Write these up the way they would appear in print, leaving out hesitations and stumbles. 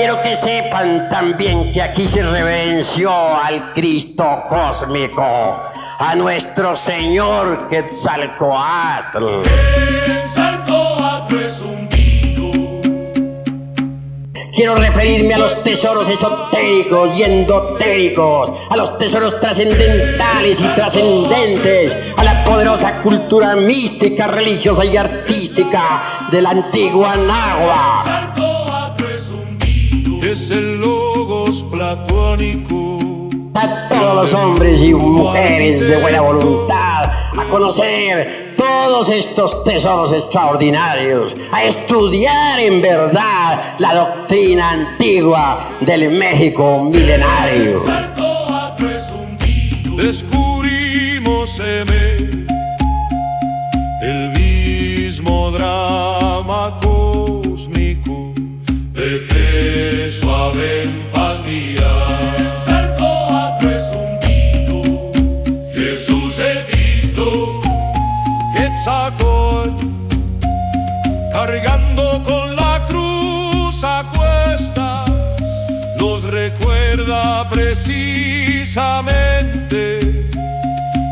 quiero que sepan también que aquí se reverenció al Cristo cósmico, a nuestro Señor Quetzalcóatl. Quiero referirme a los tesoros esotéricos y endotéricos, a los tesoros trascendentales y trascendentes, a la poderosa cultura mística, religiosa y artística de la antigua náhuatl. Es el logos platónico. A todos los hombres y mujeres de buena voluntad a conocer todos estos tesoros extraordinarios, a estudiar en verdad la doctrina antigua del México milenario. Descubrimos el mismo drama cósmico de fe suave empatía. Cargando con la cruz a cuestas, nos recuerda precisamente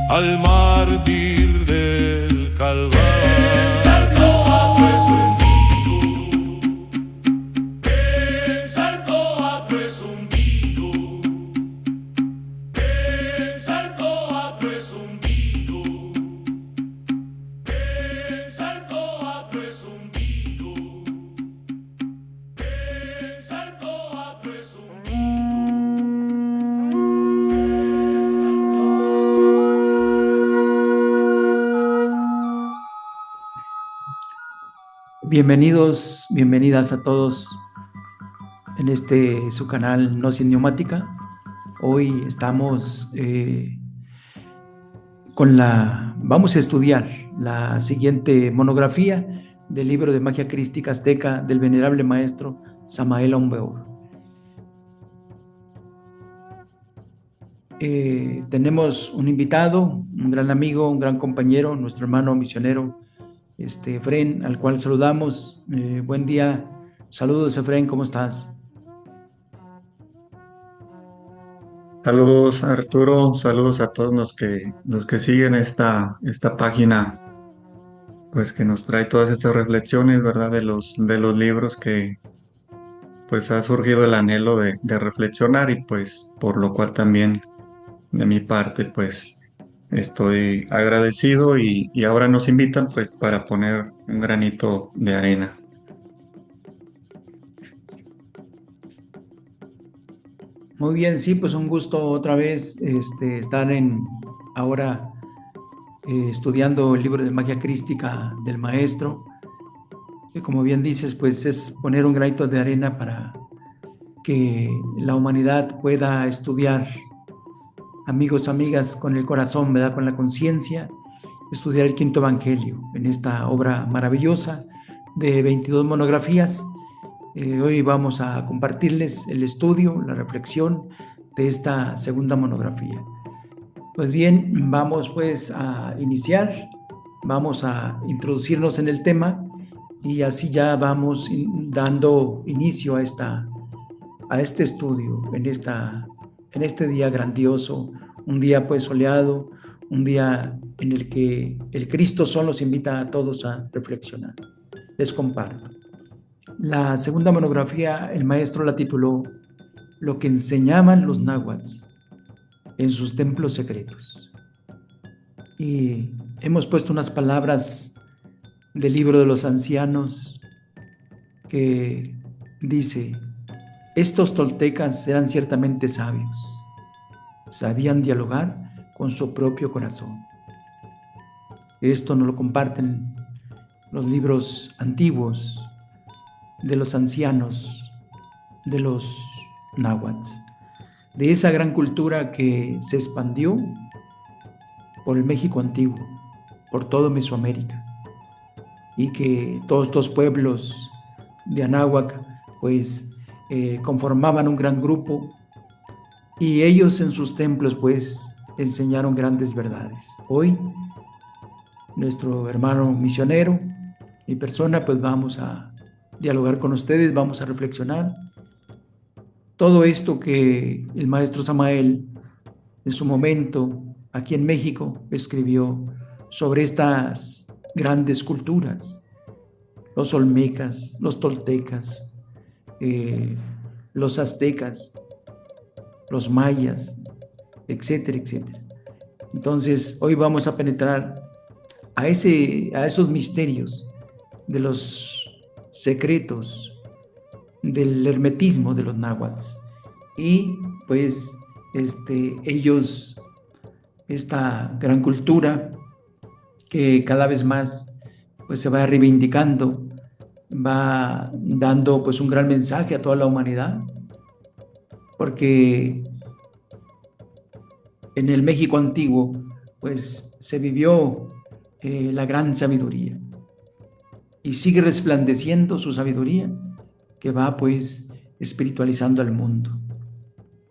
al mártir del Calvario. Bienvenidos, bienvenidas a todos en su canal No Sin Neumática. Hoy estamos vamos a estudiar la siguiente monografía del libro de Magia Crística Azteca del venerable maestro Samael Aun Weor. Tenemos un invitado, un gran amigo, un gran compañero, nuestro hermano misionero, Efrén, al cual saludamos. Buen día, saludos Efrén, ¿cómo estás? Saludos Arturo, saludos a todos los que siguen esta página, pues que nos trae todas estas reflexiones, ¿verdad? De los libros que pues ha surgido el anhelo de reflexionar, y pues por lo cual también de mi parte pues estoy agradecido, y ahora nos invitan pues para poner un granito de arena. Muy bien, sí, pues un gusto otra vez estar ahora estudiando el libro de Magia Crística del maestro. Y como bien dices, pues es poner un granito de arena para que la humanidad pueda estudiar, amigos, amigas, con el corazón, ¿verdad? Con la conciencia, estudiar el quinto evangelio en esta obra maravillosa de 22 monografías. Hoy vamos a compartirles el estudio, la reflexión de esta segunda monografía. Pues bien, vamos pues a iniciar, vamos a introducirnos en el tema, y así ya vamos dando inicio a este estudio en este día grandioso, un día pues soleado, un día en el que el Cristo Sol nos invita a todos a reflexionar. Les comparto. La segunda monografía, el maestro la tituló Lo que enseñaban los náhuatls en sus templos secretos. Y hemos puesto unas palabras del libro de los ancianos que dice: estos toltecas eran ciertamente sabios, sabían dialogar con su propio corazón. Esto nos lo comparten los libros antiguos de los ancianos de los náhuatl, de esa gran cultura que se expandió por el México antiguo, por todo Mesoamérica, y que todos estos pueblos de Anáhuac pues conformaban un gran grupo, y ellos en sus templos pues enseñaron grandes verdades. Hoy nuestro hermano misionero y persona pues vamos a dialogar con ustedes, vamos a reflexionar todo esto que el maestro Samael en su momento aquí en México escribió sobre estas grandes culturas, los olmecas, los toltecas, eh, los aztecas, los mayas, etcétera, etcétera. Entonces, hoy vamos a penetrar a esos misterios de los secretos del hermetismo de los náhuatl. Y pues ellos, esta gran cultura que cada vez más pues se va reivindicando, va dando pues un gran mensaje a toda la humanidad, porque en el México antiguo pues se vivió la gran sabiduría y sigue resplandeciendo su sabiduría que va pues espiritualizando al mundo.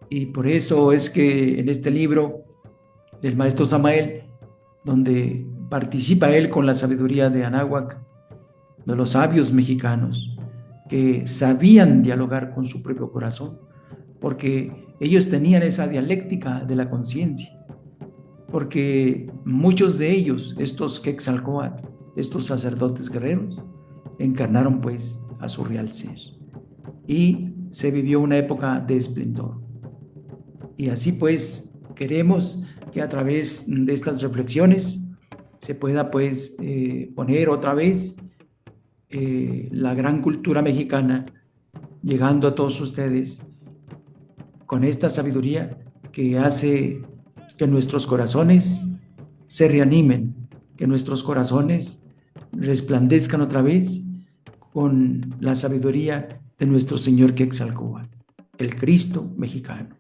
Y por eso es que en este libro del maestro Samael, donde participa él con la sabiduría de Anáhuac, de los sabios mexicanos, que sabían dialogar con su propio corazón, porque ellos tenían esa dialéctica de la conciencia, porque muchos de ellos, estos Quetzalcóatl, estos sacerdotes guerreros, encarnaron pues a su real ser. Y se vivió una época de esplendor. Y así pues queremos que a través de estas reflexiones se pueda pues poner otra vez la gran cultura mexicana llegando a todos ustedes con esta sabiduría que hace que nuestros corazones se reanimen, que nuestros corazones resplandezcan otra vez con la sabiduría de nuestro Señor Quetzalcóatl, el Cristo mexicano.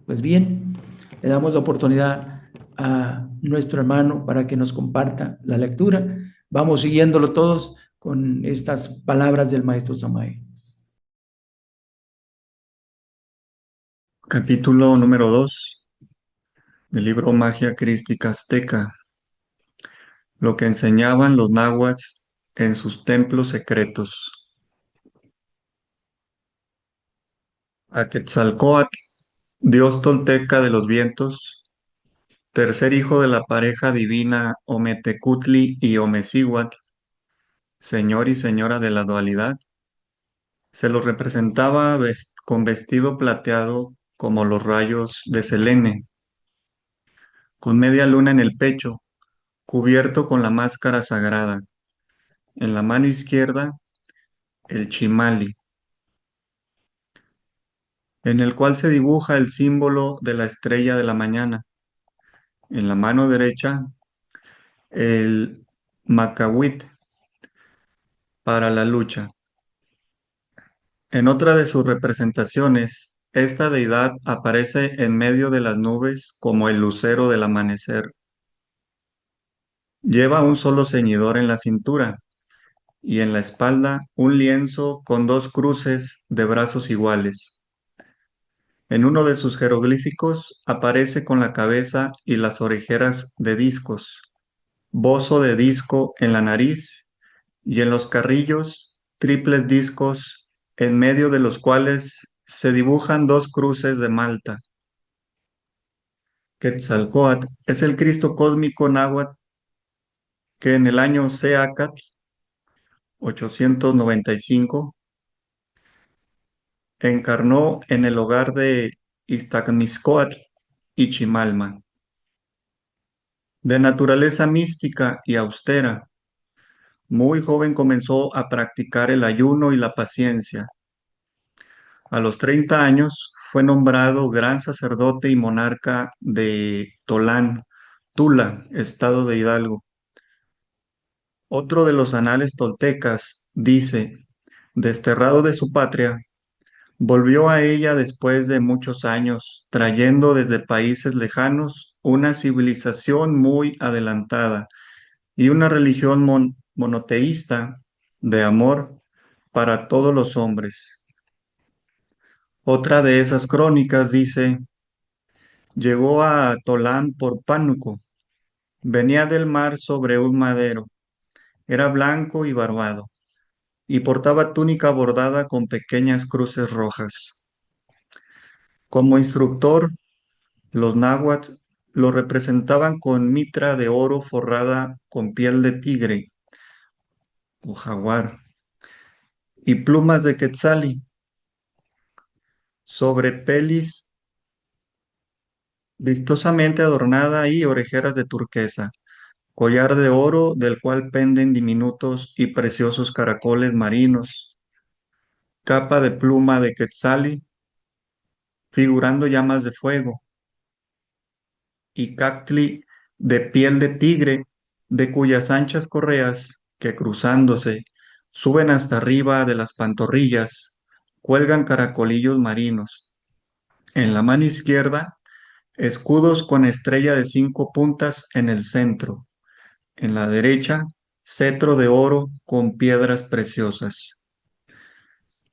Pues bien, le damos la oportunidad a nuestro hermano para que nos comparta la lectura. Vamos siguiéndolo todos con estas palabras del maestro Samael. Capítulo número 2 del libro Magia Crística Azteca. Lo que enseñaban los náhuatl en sus templos secretos. A Quetzalcóatl, dios tolteca de los vientos, tercer hijo de la pareja divina Ometecutli y Omecíhuatl, señor y señora de la dualidad, se los representaba con vestido plateado como los rayos de Selene, con media luna en el pecho, cubierto con la máscara sagrada. En la mano izquierda, el chimali, en el cual se dibuja el símbolo de la estrella de la mañana. En la mano derecha, el macahuit para la lucha. En otra de sus representaciones, esta deidad aparece en medio de las nubes como el lucero del amanecer. Lleva un solo ceñidor en la cintura y en la espalda un lienzo con dos cruces de brazos iguales. En uno de sus jeroglíficos aparece con la cabeza y las orejeras de discos, bozo de disco en la nariz y en los carrillos triples discos en medio de los cuales se dibujan dos cruces de Malta. Quetzalcóatl es el Cristo cósmico náhuatl que en el año Seacatl 895 encarnó en el hogar de Iztaccíhuatl y Chimalma. De naturaleza mística y austera, muy joven comenzó a practicar el ayuno y la paciencia. A los 30 años fue nombrado gran sacerdote y monarca de Tolán, Tula, estado de Hidalgo. Otro de los anales toltecas dice, desterrado de su patria, volvió a ella después de muchos años, trayendo desde países lejanos una civilización muy adelantada y una religión monoteísta de amor para todos los hombres. Otra de esas crónicas dice, llegó a Tolán por Pánuco, venía del mar sobre un madero, era blanco y barbado, y portaba túnica bordada con pequeñas cruces rojas. Como instructor, los náhuatl lo representaban con mitra de oro forrada con piel de tigre o jaguar y plumas de quetzali sobre pelis vistosamente adornada y orejeras de turquesa, collar de oro del cual penden diminutos y preciosos caracoles marinos, capa de pluma de quetzali figurando llamas de fuego y cactli de piel de tigre, de cuyas anchas correas, que cruzándose, suben hasta arriba de las pantorrillas, cuelgan caracolillos marinos. En la mano izquierda, escudos con estrella de 5 puntas en el centro. En la derecha, cetro de oro con piedras preciosas.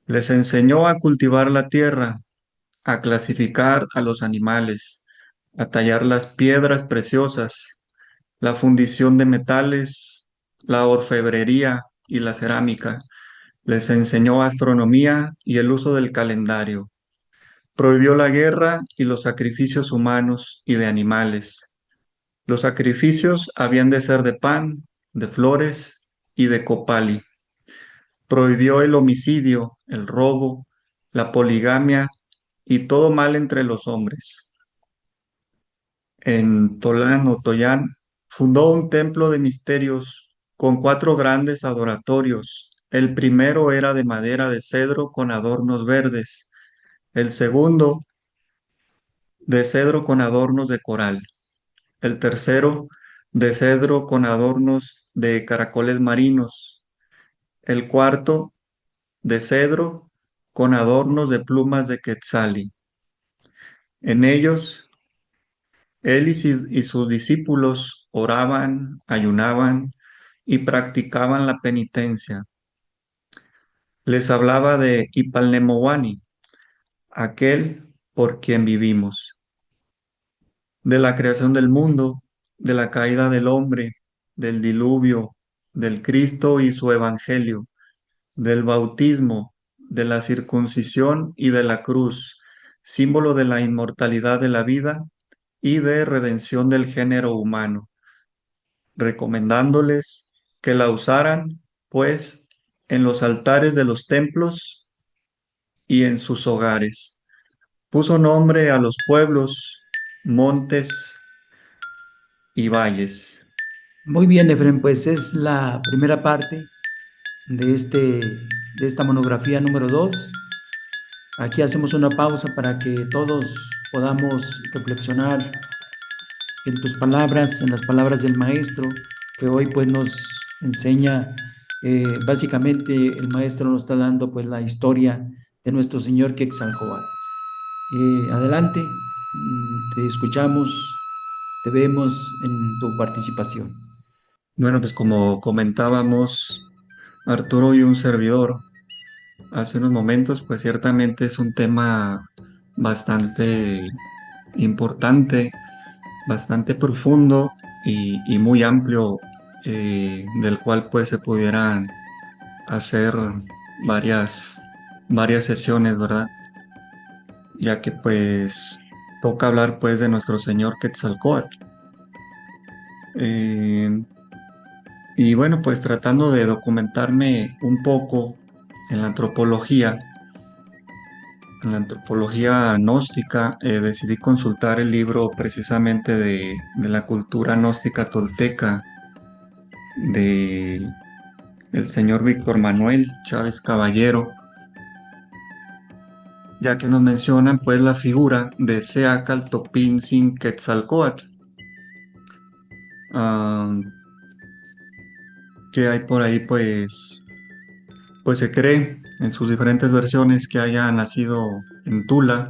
Les enseñó a cultivar la tierra, a clasificar a los animales, a tallar las piedras preciosas, la fundición de metales, la orfebrería y la cerámica. Les enseñó astronomía y el uso del calendario. Prohibió la guerra y los sacrificios humanos y de animales. Los sacrificios habían de ser de pan, de flores y de copali. Prohibió el homicidio, el robo, la poligamia y todo mal entre los hombres. En Tolán o Toyán fundó un templo de misterios con 4 grandes adoratorios. El primero era de madera de cedro con adornos verdes, el segundo de cedro con adornos de coral, el tercero de cedro con adornos de caracoles marinos, el cuarto de cedro con adornos de plumas de quetzali. En ellos, él y sus discípulos oraban, ayunaban y practicaban la penitencia. Les hablaba de Ipalnemowani, aquel por quien vivimos, de la creación del mundo, de la caída del hombre, del diluvio, del Cristo y su evangelio, del bautismo, de la circuncisión y de la cruz, símbolo de la inmortalidad de la vida y de redención del género humano, recomendándoles que la usaran, pues, en los altares de los templos y en sus hogares. Puso nombre a los pueblos, montes y valles. Muy bien, Efren, pues es la primera parte de esta monografía número 2. Aquí hacemos una pausa para que todos podamos reflexionar en tus palabras, en las palabras del maestro, que hoy pues nos enseña, básicamente el maestro nos está dando pues la historia de nuestro Señor Quetzalcóatl. Adelante, te escuchamos, te vemos en tu participación. Bueno, pues como comentábamos, Arturo y un servidor, hace unos momentos, pues ciertamente es un tema bastante importante, bastante profundo y muy amplio, del cual pues se pudieran hacer varias sesiones, ¿verdad? Ya que pues toca hablar pues de nuestro Señor Quetzalcóatl. Y bueno, pues tratando de documentarme un poco en la antropología gnóstica, decidí consultar el libro precisamente de la cultura gnóstica tolteca de el señor Víctor Manuel Chávez Caballero, ya que nos mencionan pues la figura de Seacal Topintzin Quetzalcóatl, que hay por ahí pues se cree en sus diferentes versiones que haya nacido en Tula.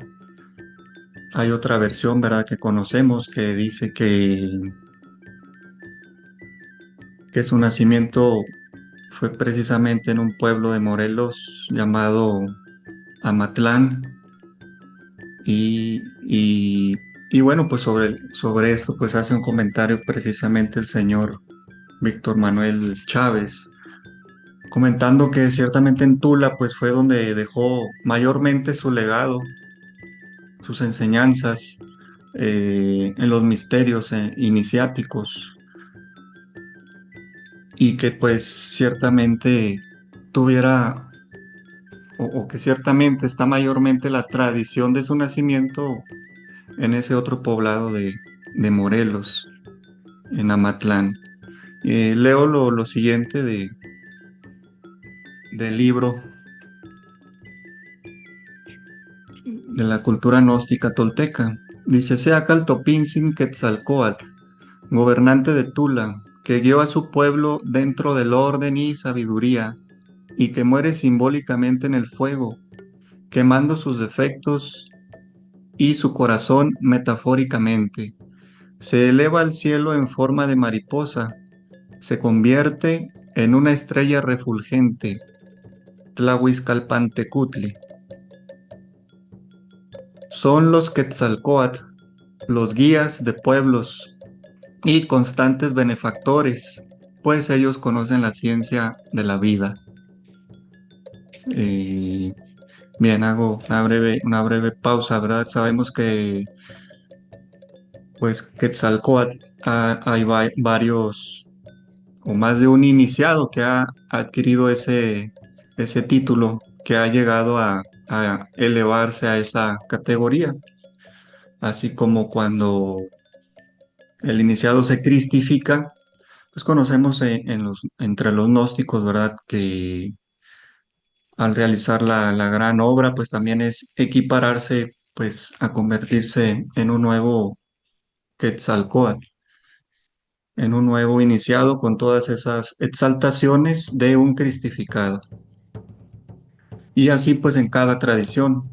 Hay otra versión, ¿verdad?, que conocemos que dice que su nacimiento fue precisamente en un pueblo de Morelos llamado Amatlán. Y bueno, pues sobre esto pues hace un comentario precisamente el señor Víctor Manuel Chávez, comentando que ciertamente en Tula pues fue donde dejó mayormente su legado sus enseñanzas en los misterios iniciáticos, y que pues ciertamente tuviera, o que ciertamente está mayormente la tradición de su nacimiento en ese otro poblado de Morelos, en Amatlán. Leo lo siguiente del libro de la cultura gnóstica tolteca. Dice: Sea Caltopinzin Quetzalcóatl, gobernante de Tula, que guió a su pueblo dentro del orden y sabiduría, y que muere simbólicamente en el fuego, quemando sus defectos y su corazón metafóricamente. Se eleva al cielo en forma de mariposa, se convierte en una estrella refulgente, Tlahuizcalpantecutli. Son los Quetzalcóatl, los guías de pueblos y constantes benefactores, pues ellos conocen la ciencia de la vida. Bien, hago una breve pausa, ¿verdad? Sabemos que, pues, Quetzalcóatl, hay varios, o más de un iniciado que ha adquirido ese título, que ha llegado a elevarse a esa categoría, así como cuando el iniciado se cristifica, pues conocemos entre los gnósticos, ¿verdad? Que al realizar la gran obra, pues también es equipararse, pues, a convertirse en un nuevo Quetzalcóatl, en un nuevo iniciado con todas esas exaltaciones de un cristificado. Y así, pues, en cada tradición,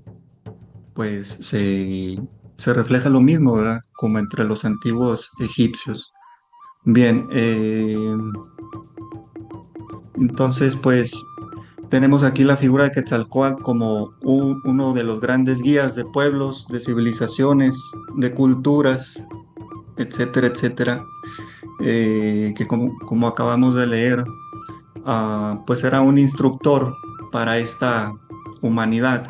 pues, se refleja lo mismo, ¿verdad? Como entre los antiguos egipcios. Bien, entonces, pues, tenemos aquí la figura de Quetzalcóatl como uno de los grandes guías de pueblos, de civilizaciones, de culturas, etcétera, etcétera, que como acabamos de leer, pues era un instructor para esta humanidad,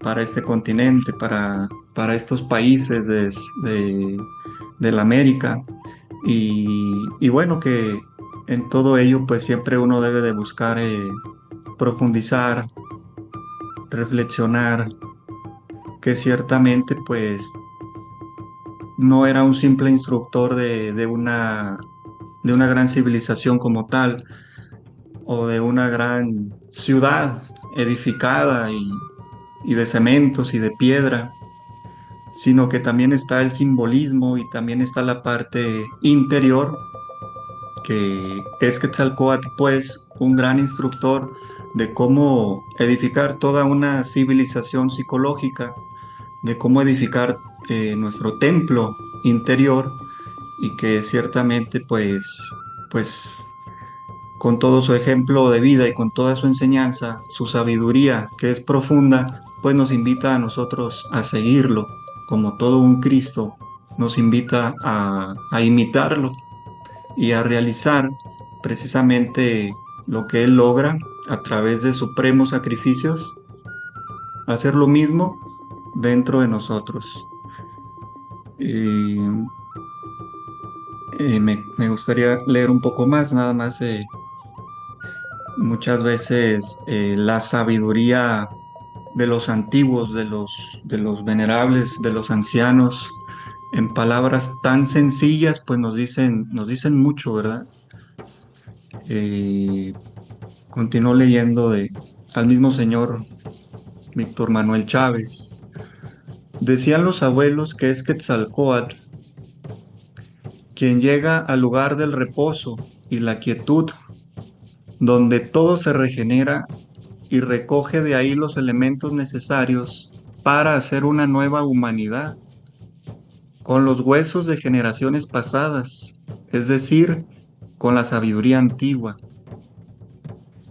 para este continente, para estos países de la América. Y bueno, que en todo ello, pues siempre uno debe de buscar profundizar, reflexionar, que ciertamente pues no era un simple instructor de una gran civilización como tal, o de una gran ciudad edificada y de cementos y de piedra, sino que también está el simbolismo y también está la parte interior, que es Quetzalcóatl, pues, un gran instructor de cómo edificar toda una civilización psicológica, de cómo edificar nuestro templo interior, y que ciertamente, pues, con todo su ejemplo de vida y con toda su enseñanza, su sabiduría, que es profunda, pues nos invita a nosotros a seguirlo, como todo un Cristo, nos invita a imitarlo y a realizar precisamente lo que Él logra a través de supremos sacrificios, hacer lo mismo dentro de nosotros. Y, me gustaría leer un poco más, nada más. Muchas veces la sabiduría de los antiguos, de los venerables, de los ancianos, en palabras tan sencillas, pues nos dicen mucho, ¿verdad? Eh, Continúo leyendo al mismo señor Víctor Manuel Chávez. Decían los abuelos que es Quetzalcóatl quien llega al lugar del reposo y la quietud, donde todo se regenera y recoge de ahí los elementos necesarios para hacer una nueva humanidad, con los huesos de generaciones pasadas, es decir, con la sabiduría antigua.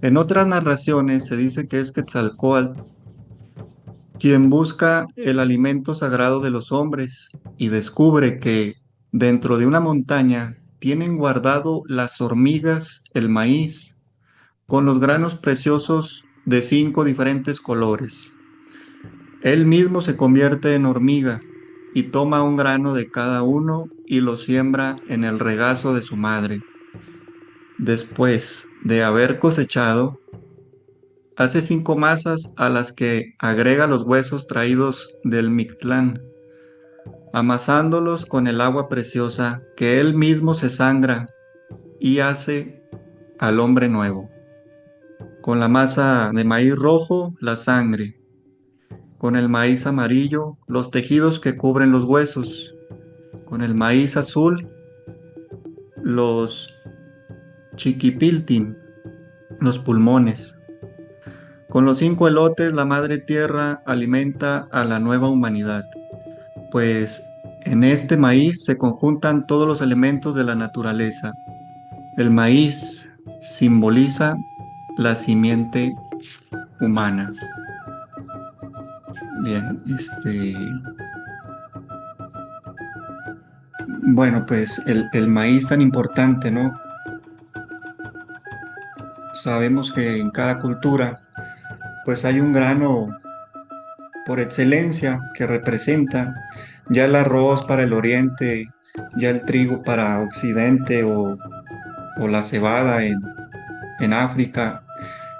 En otras narraciones se dice que es Quetzalcóatl quien busca el alimento sagrado de los hombres y descubre que dentro de una montaña tienen guardado las hormigas, el maíz, con los granos preciosos de 5 diferentes colores. Él mismo se convierte en hormiga y toma un grano de cada uno y lo siembra en el regazo de su madre. Después de haber cosechado, hace 5 masas a las que agrega los huesos traídos del Mictlán, amasándolos con el agua preciosa que él mismo se sangra y hace al hombre nuevo. Con la masa de maíz rojo, la sangre. Con el maíz amarillo, los tejidos que cubren los huesos. Con el maíz azul, los chiquipiltin, los pulmones. Con los 5 elotes, la madre tierra alimenta a la nueva humanidad, pues en este maíz se conjuntan todos los elementos de la naturaleza. El maíz simboliza la simiente humana. Bien, bueno, pues el maíz tan importante, ¿no? Sabemos que en cada cultura, pues hay un grano por excelencia que representa ya el arroz para el oriente, ya el trigo para occidente o la cebada en África.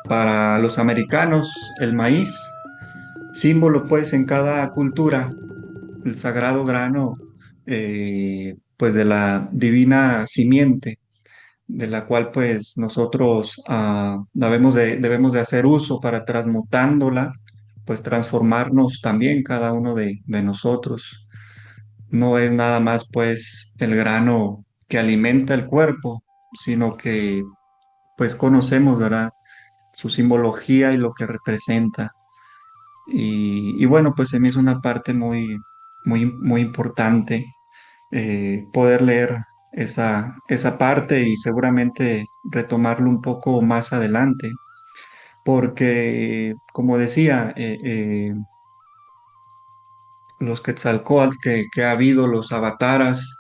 Para los americanos, el maíz, símbolo pues en cada cultura, el sagrado grano, pues de la divina simiente, de la cual pues nosotros debemos de hacer uso para transmutándola, pues transformarnos también cada uno de nosotros. No es nada más pues el grano que alimenta el cuerpo, sino que pues conocemos, ¿verdad? Su simbología y lo que representa. Y bueno, pues se me hizo una parte muy importante poder leer esa parte y seguramente retomarlo un poco más adelante, porque como decía, los Quetzalcóatl que ha habido, los avataras,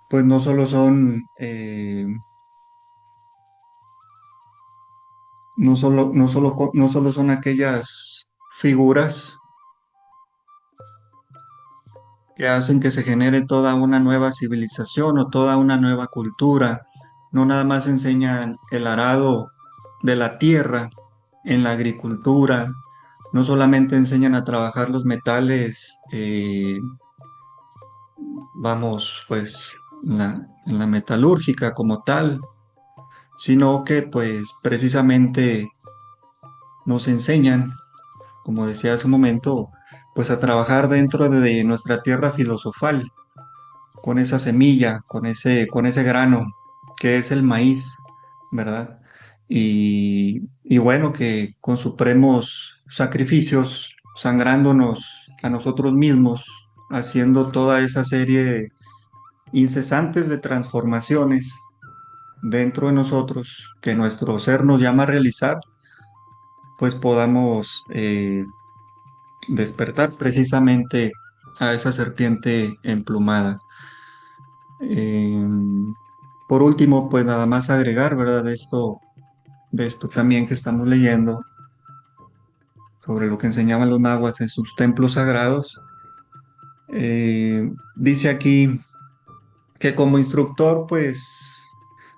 pues no solo son, no solo son aquellas figuras que hacen que se genere toda una nueva civilización o toda una nueva cultura. No nada más enseñan el arado de la tierra en la agricultura, no solamente enseñan a trabajar los metales, vamos, pues, en la metalúrgica como tal, sino que pues precisamente nos enseñan, como decía hace un momento, pues a trabajar dentro de nuestra tierra filosofal, con esa semilla, con ese grano que es el maíz, ¿verdad? Y bueno, que con supremos sacrificios, sangrándonos a nosotros mismos, haciendo toda esa serie incesantes de transformaciones dentro de nosotros que nuestro ser nos llama a realizar, pues podamos despertar precisamente a esa serpiente emplumada. Eh, por último, pues nada más agregar, ¿verdad? De esto también que estamos leyendo sobre lo que enseñaban los nahuas en sus templos sagrados. Dice aquí que como instructor, pues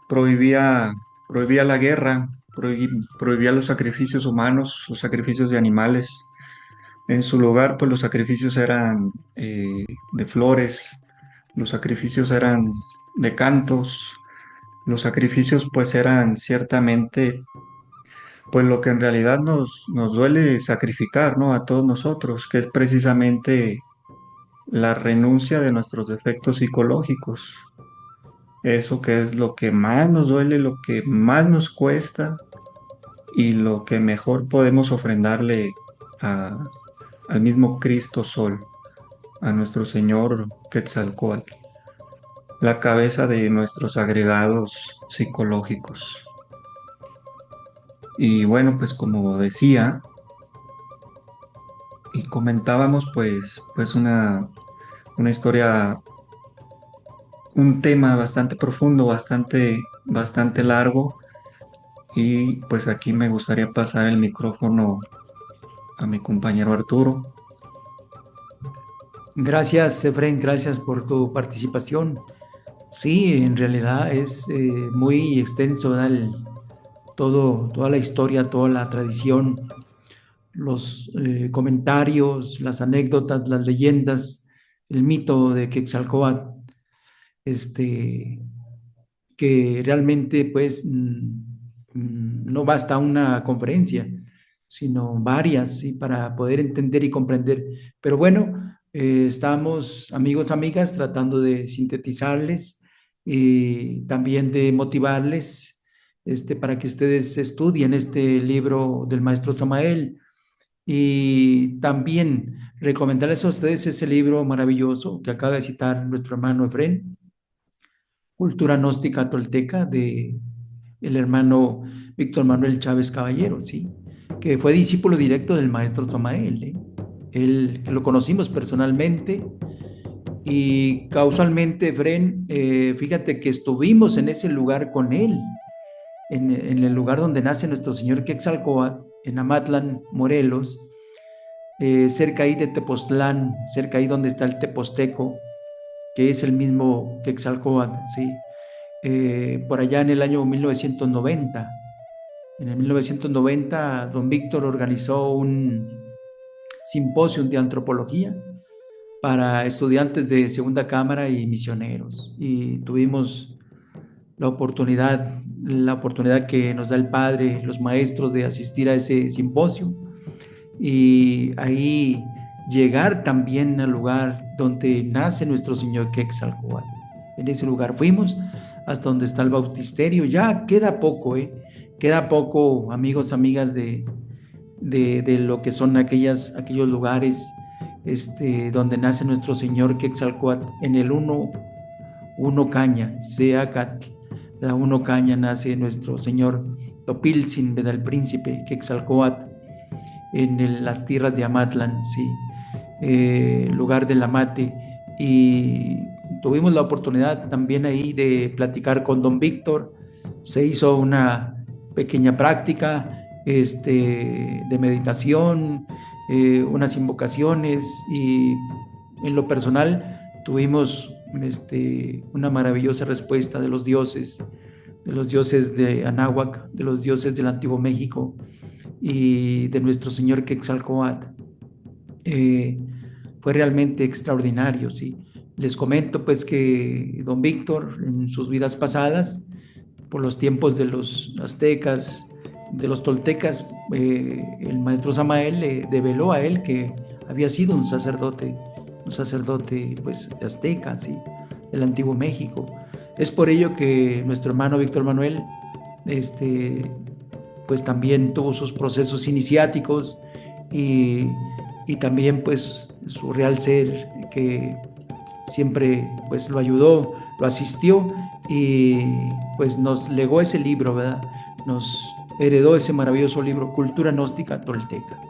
prohibía, prohibía la guerra, prohibía los sacrificios humanos, los sacrificios de animales. En su lugar, pues los sacrificios eran de flores, los sacrificios eran de cantos, los sacrificios pues eran ciertamente pues lo que en realidad nos duele sacrificar, ¿no? A todos nosotros, que es precisamente la renuncia de nuestros defectos psicológicos. Eso que es lo que más nos duele, lo que más nos cuesta y lo que mejor podemos ofrendarle a- al mismo Cristo Sol, a nuestro Señor Quetzalcóatl, la cabeza de nuestros agregados psicológicos. Y bueno, pues como decía y comentábamos, pues una historia, un tema bastante profundo, bastante largo. Y pues aquí me gustaría pasar el micrófono a mi compañero Arturo. Gracias, Efren, gracias por tu participación. Sí, en realidad es muy extenso, ¿verdad? Toda la historia, toda la tradición, los comentarios, las anécdotas, las leyendas, el mito de Quetzalcóatl, este, que realmente pues no basta una conferencia, sino varias, ¿sí? Para poder entender y comprender. Pero bueno, estamos, amigos, amigas, tratando de sintetizarles y también de motivarles para que ustedes estudien este libro del maestro Samael y también recomendarles a ustedes ese libro maravilloso que acaba de citar nuestro hermano Efren, Cultura Gnóstica Tolteca, de el hermano Víctor Manuel Chávez Caballero, ¿sí? Que fue discípulo directo del maestro Samael, ¿eh? Él lo conocimos personalmente y causalmente, Efren, fíjate que estuvimos en ese lugar con él, en el lugar donde nace nuestro Señor Quetzalcóatl, en Amatlán, Morelos, cerca ahí de Tepoztlán, cerca ahí donde está el Teposteco, que es el mismo Quetzalcóatl, ¿sí? Por allá en el año 1990. En el 1990, don Víctor organizó un simposio de antropología para estudiantes de segunda cámara y misioneros. Y tuvimos la oportunidad que nos da el Padre, los maestros, de asistir a ese simposio y ahí llegar también al lugar donde nace nuestro Señor Quetzalcóatl. En ese lugar fuimos hasta donde está el bautisterio. Ya queda poco, queda poco, amigos, amigas, de lo que son aquellos lugares donde nace nuestro Señor Quetzalcóatl, en el Uno Caña, Seacatl, la Uno Caña nace nuestro Señor Topiltzin, el príncipe Quetzalcóatl, en las tierras de Amatlán, sí, lugar del Amate. Y tuvimos la oportunidad también ahí de platicar con don Víctor. Se hizo una pequeña práctica de meditación, unas invocaciones, y en lo personal tuvimos una maravillosa respuesta de los dioses de Anáhuac, de los dioses del Antiguo México y de nuestro Señor Quetzalcóatl. Fue realmente extraordinario, ¿sí? Les comento pues que don Víctor, en sus vidas pasadas, por los tiempos de los aztecas, de los toltecas, el maestro Samael le develó a él que había sido un sacerdote pues azteca, ¿sí? Del Antiguo México. Es por ello que nuestro hermano Víctor Manuel pues también tuvo sus procesos iniciáticos y también pues su real ser, que siempre pues lo ayudó, lo asistió y pues nos legó ese libro, ¿verdad? Nos heredó ese maravilloso libro, Cultura Gnóstica Tolteca,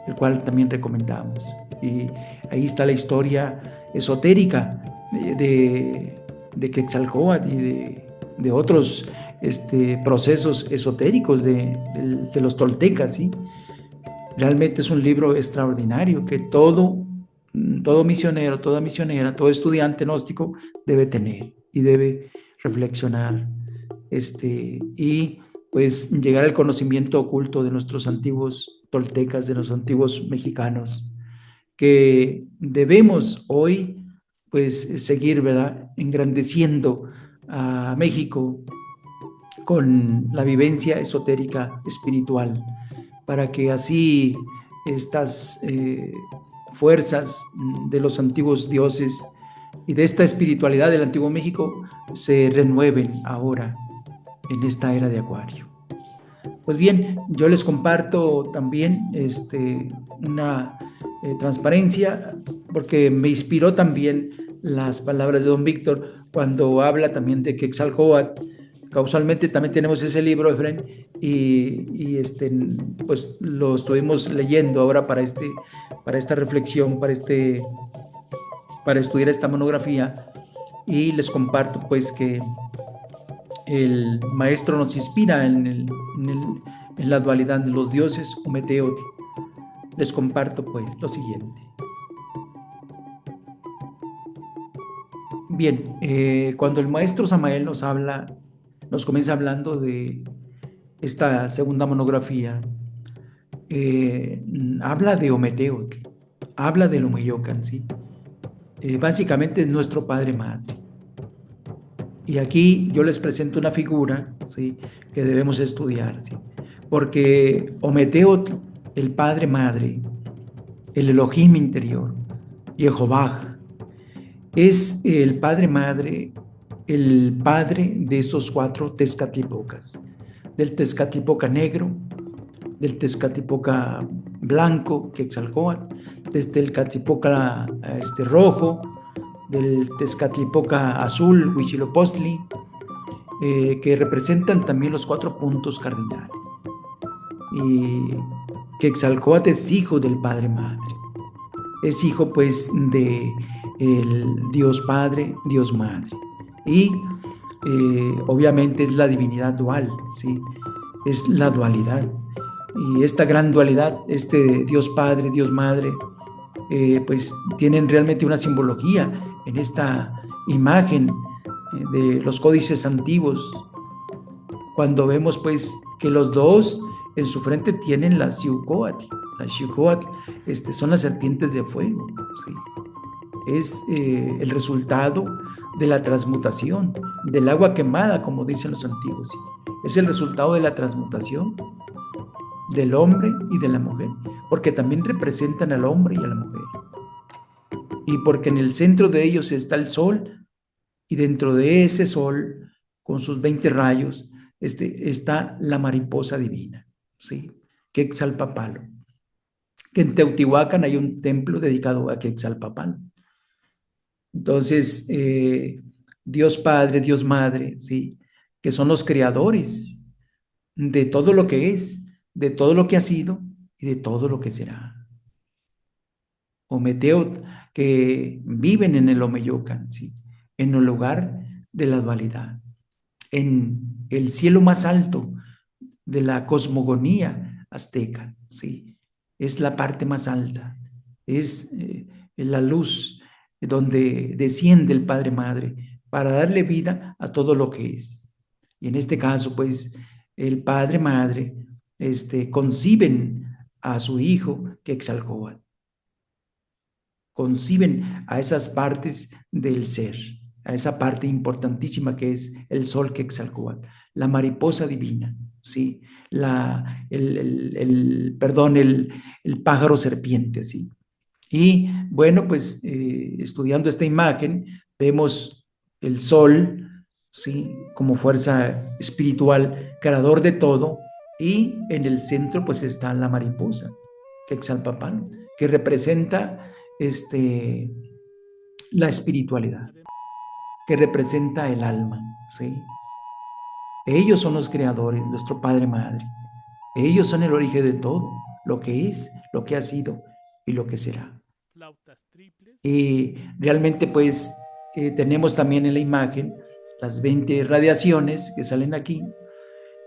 el cual también recomendamos. Y ahí está la historia esotérica de Quetzalcóatl y de otros procesos esotéricos de los toltecas, ¿sí? Realmente es un libro extraordinario que todo misionero, toda misionera, todo estudiante gnóstico debe tener y debe reflexionar y pues llegar al conocimiento oculto de nuestros antiguos toltecas, de los antiguos mexicanos, que debemos hoy pues seguir, ¿verdad?, engrandeciendo a México con la vivencia esotérica espiritual, para que así estas fuerzas de los antiguos dioses y de esta espiritualidad del Antiguo México se renueven ahora en esta era de Acuario. Pues bien, yo les comparto también una transparencia, porque me inspiró también las palabras de don Víctor cuando habla también de Quetzalcóatl. Causalmente también tenemos ese libro, Efren, y pues lo estuvimos leyendo ahora para esta reflexión, para estudiar esta monografía, y les comparto pues que el maestro nos inspira en la dualidad de los dioses Ometeotl, les comparto pues lo siguiente. Bien, cuando el maestro Samael nos comienza hablando de esta segunda monografía, habla de Ometeotl, habla del Omeyocan, ¿sí? Básicamente es nuestro Padre Madre. Y aquí yo les presento una figura, ¿sí?, que debemos estudiar, ¿sí? Porque Ometeotl, el Padre Madre, el Elohim interior, Jehová, es el Padre Madre, el padre de esos 4 Tezcatlipocas, del Tezcatlipoca negro, del Tezcatlipoca blanco, Quetzalcóatl, desde el Tezcatlipoca rojo, del Tezcatlipoca azul, Huitzilopochtli, que representan también los 4 puntos cardinales. Y Quetzalcóatl es hijo del Padre Madre, es hijo pues de el Dios Padre, Dios Madre, y obviamente es la divinidad dual, ¿sí? Es la dualidad, y esta gran dualidad, este Dios Padre, Dios Madre, pues tienen realmente una simbología en esta imagen de los códices antiguos, cuando vemos pues que los dos en su frente tienen la Xiuhcoatl. La Xiuhcoatl son las serpientes de fuego, ¿sí? Es el resultado de la transmutación, del agua quemada, como dicen los antiguos, ¿sí? Es el resultado de la transmutación del hombre y de la mujer, porque también representan al hombre y a la mujer. Y porque en el centro de ellos está el sol, y dentro de ese sol, con sus 20 rayos, está la mariposa divina, ¿sí? Quetzalpapalo. Que en Teotihuacán hay un templo dedicado a Quetzalpapalo. Entonces, Dios Padre, Dios Madre, ¿sí?, que son los creadores de todo lo que es, de todo lo que ha sido y de todo lo que será. Ometeotl, que viven en el Omeyocan, ¿sí?, en el lugar de la dualidad, en el cielo más alto de la cosmogonía azteca, ¿sí? Es la parte más alta, es la luz donde desciende el Padre Madre para darle vida a todo lo que es. Y en este caso, pues, el Padre Madre conciben a su hijo Quetzalcóatl, conciben a esas partes del ser, a esa parte importantísima que es el sol Quetzalcóatl, la mariposa divina, ¿sí? El pájaro serpiente, ¿sí? Y bueno, pues estudiando esta imagen, vemos el sol, ¿sí?, como fuerza espiritual, creador de todo, y en el centro pues está la mariposa, Quetzalpapán, que representa la espiritualidad, que representa el alma, ¿sí? Ellos son los creadores, nuestro Padre Madre. Ellos son el origen de todo, lo que es, lo que ha sido y lo que será. Y realmente pues tenemos también en la imagen las 20 radiaciones que salen aquí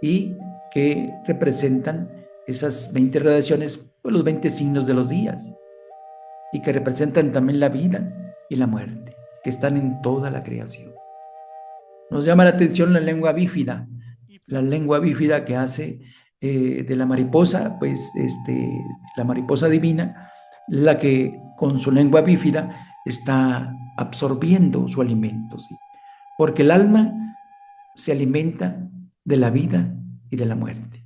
y que representan esas 20 radiaciones, pues los 20 signos de los días, y que representan también la vida y la muerte, que están en toda la creación. Nos llama la atención la lengua bífida que hace de la mariposa, pues la mariposa divina, la que con su lengua bífida está absorbiendo su alimento, ¿sí? Porque el alma se alimenta de la vida y de la muerte,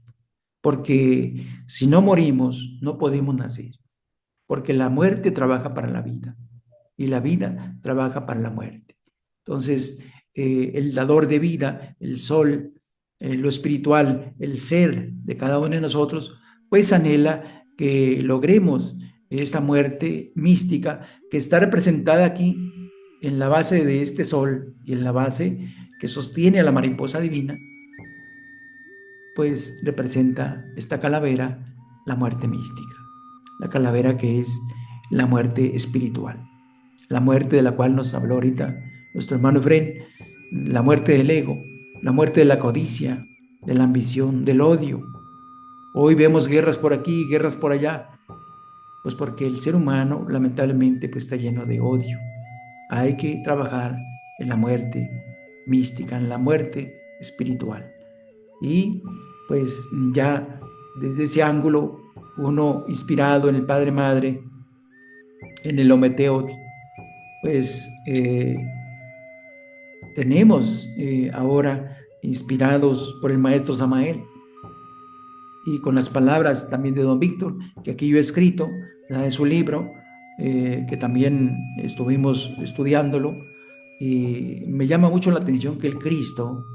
porque si no morimos no podemos nacer, porque la muerte trabaja para la vida y la vida trabaja para la muerte. Entonces, el dador de vida, el sol, lo espiritual, el ser de cada uno de nosotros, pues anhela que logremos esta muerte mística que está representada aquí en la base de este sol y en la base que sostiene a la mariposa divina, pues representa esta calavera, la muerte mística, la calavera que es la muerte espiritual, la muerte de la cual nos habló ahorita nuestro hermano Efrén, la muerte del ego, la muerte de la codicia, de la ambición, del odio. Hoy vemos guerras por aquí, guerras por allá, Pues porque el ser humano lamentablemente pues está lleno de odio. Hay que trabajar en la muerte mística, en la muerte espiritual. Y pues ya desde ese ángulo, uno inspirado en el Padre Madre, en el Ometeotl, pues tenemos ahora inspirados por el maestro Samael y con las palabras también de don Víctor, que aquí yo he escrito, ¿verdad?, en su libro, que también estuvimos estudiándolo, y me llama mucho la atención que el Cristo,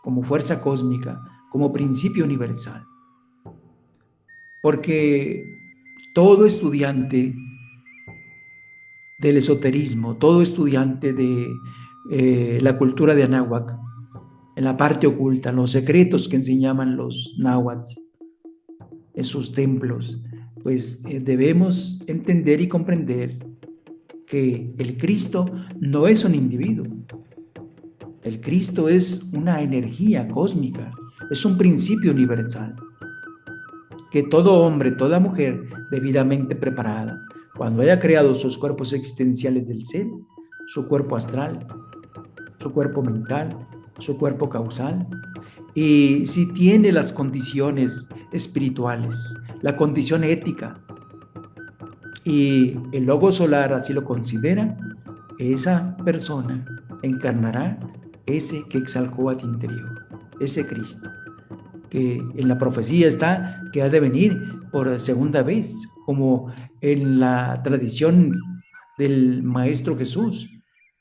como fuerza cósmica, como principio universal, porque todo estudiante del esoterismo, todo estudiante de la cultura de Anáhuac, en la parte oculta, los secretos que enseñaban los náhuatl en sus templos, pues debemos entender y comprender que el Cristo no es un individuo. El Cristo es una energía cósmica, es un principio universal, que todo hombre, toda mujer debidamente preparada, cuando haya creado sus cuerpos existenciales del ser, su cuerpo astral, su cuerpo mental, su cuerpo causal, y si tiene las condiciones espirituales, la condición ética, y el logo solar así lo considera, esa persona encarnará ese Quetzalcóatl interior, ese Cristo, que en la profecía está que ha de venir por segunda vez, como en la tradición del Maestro Jesús,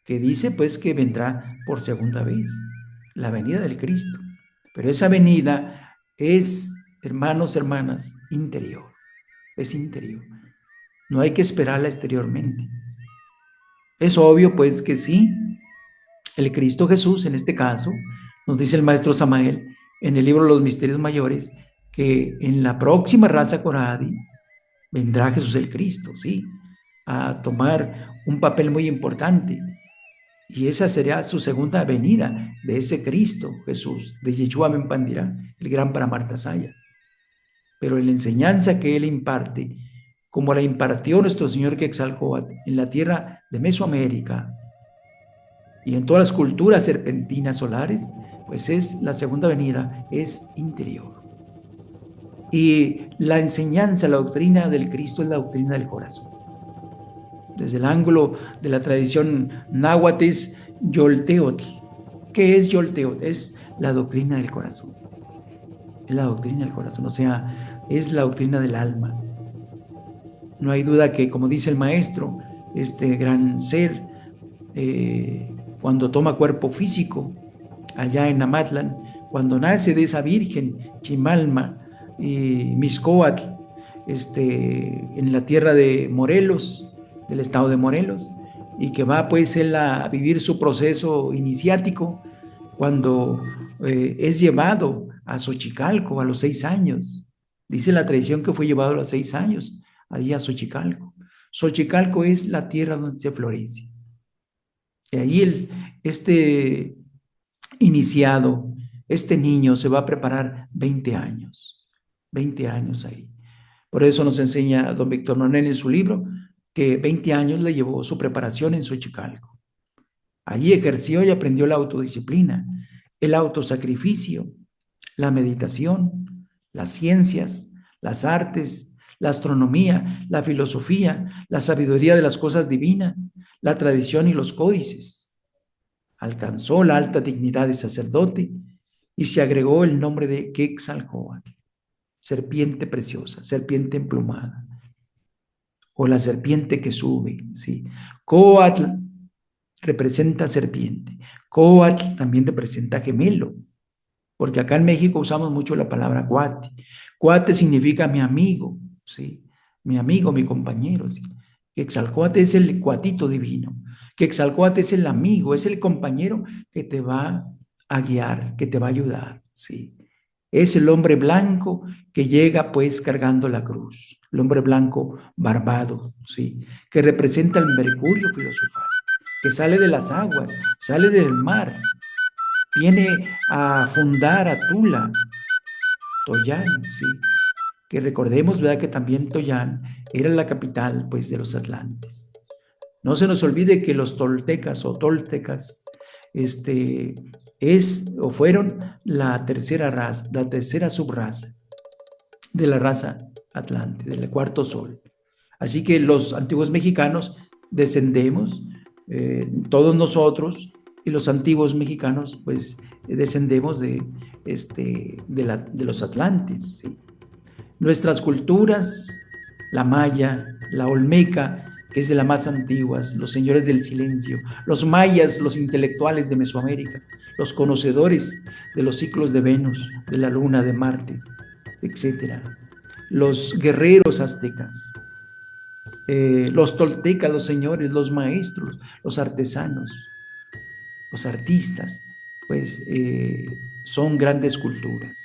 que dice pues que vendrá por segunda vez, la venida del Cristo. Pero esa venida es, hermanos, hermanas, interior, es interior. No hay que esperarla exteriormente. Es obvio pues que sí, el Cristo Jesús, en este caso, nos dice el maestro Samael en el libro Los Misterios Mayores, que en la próxima raza Coradi vendrá Jesús el Cristo, sí, a tomar un papel muy importante. Y esa será su segunda venida de ese Cristo Jesús, de Yeshua Mempandirá, el gran Paramartasaya. Pero en la enseñanza que él imparte, como la impartió nuestro Señor Quetzalcóatl en la tierra de Mesoamérica y en todas las culturas serpentinas solares, pues es la segunda venida, es interior. Y la enseñanza, la doctrina del Cristo es la doctrina del corazón. Desde el ángulo de la tradición náhuatl es Yolteotl. ¿Qué es Yolteotl? Es la doctrina del corazón. Es la doctrina del corazón, o sea, es la doctrina del alma. No hay duda que, como dice el maestro, este gran ser, cuando toma cuerpo físico, allá en Amatlán, cuando nace de esa virgen, Chimalma y Mixcoatl, en la tierra de Morelos, del estado de Morelos, y que va pues él a vivir su proceso iniciático cuando es llevado a Xochicalco a los 6 años. Dice la tradición que fue llevado a los 6 años, allí a Xochicalco. Xochicalco es la tierra donde se florece. Y ahí este iniciado, este niño se va a preparar 20 años ahí. Por eso nos enseña don Víctor Manuel en su libro que 20 años le llevó su preparación en Xochicalco. Allí ejerció y aprendió la autodisciplina, el autosacrificio, la meditación, las ciencias, las artes, la astronomía, la filosofía, la sabiduría de las cosas divinas, la tradición y los códices. Alcanzó la alta dignidad de sacerdote y se agregó el nombre de Quetzalcóatl, serpiente preciosa, serpiente emplumada, o la serpiente que sube, ¿sí? Coatl representa serpiente. Coatl también representa gemelo, porque acá en México usamos mucho la palabra cuate. Cuate significa mi amigo, ¿sí? Mi amigo, mi compañero, ¿sí? Quetzalcóatl es el cuatito divino. Quetzalcóatl es el amigo, es el compañero que te va a guiar, que te va a ayudar, ¿sí? Es el hombre blanco que llega pues cargando la cruz, el hombre blanco barbado, ¿sí? Que representa el mercurio filosofal, que sale de las aguas, sale del mar, viene a fundar a Tula, Toyán, ¿sí? Que recordemos, ¿verdad?, que también Toyán era la capital pues de los atlantes. No se nos olvide que los toltecas o toltecas fueron la tercera raza, la tercera subraza de la raza atlante, del cuarto sol. Así que los antiguos mexicanos descendemos, todos nosotros y los antiguos mexicanos, pues descendemos de los atlantes, ¿sí? Nuestras culturas, la maya, la olmeca, que es de las más antiguas, los señores del silencio, los mayas, los intelectuales de Mesoamérica, los conocedores de los ciclos de Venus, de la Luna, de Marte, etcétera, los guerreros aztecas, los toltecas, los señores, los maestros, los artesanos, los artistas, pues son grandes culturas.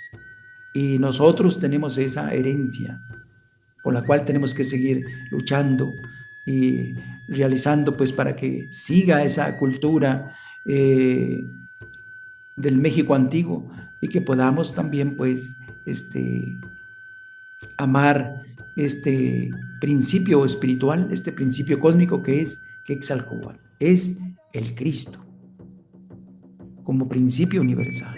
Y nosotros tenemos esa herencia por la cual tenemos que seguir luchando y realizando, pues, para que siga esa cultura del México antiguo y que podamos también, pues, amar este principio espiritual, este principio cósmico que es Quetzalcóatl, es el Cristo como principio universal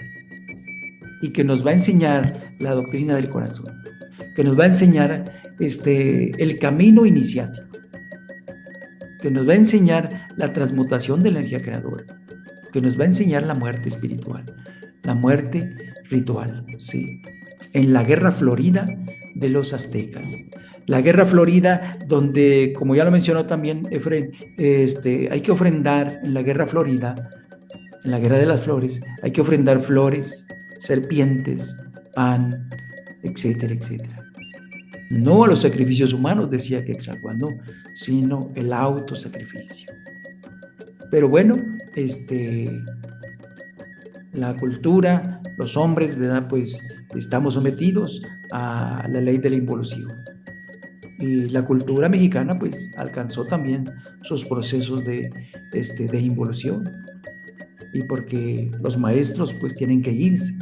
y que nos va a enseñar la doctrina del corazón, que nos va a enseñar el camino iniciático, que nos va a enseñar la transmutación de la energía creadora, que nos va a enseñar la muerte espiritual, la muerte ritual, ¿sí? En la guerra florida de los aztecas. La guerra florida donde, como ya lo mencionó también Efren, hay que ofrendar en la guerra florida, en la guerra de las flores, hay que ofrendar flores, serpientes, pan, etcétera, etcétera. No a los sacrificios humanos, decía Quetzalcóatl, no, sino el autosacrificio. Pero bueno, la cultura, los hombres, ¿verdad? Pues estamos sometidos a la ley de la involución. Y la cultura mexicana, pues, alcanzó también sus procesos de involución. Y porque los maestros, pues, tienen que irse,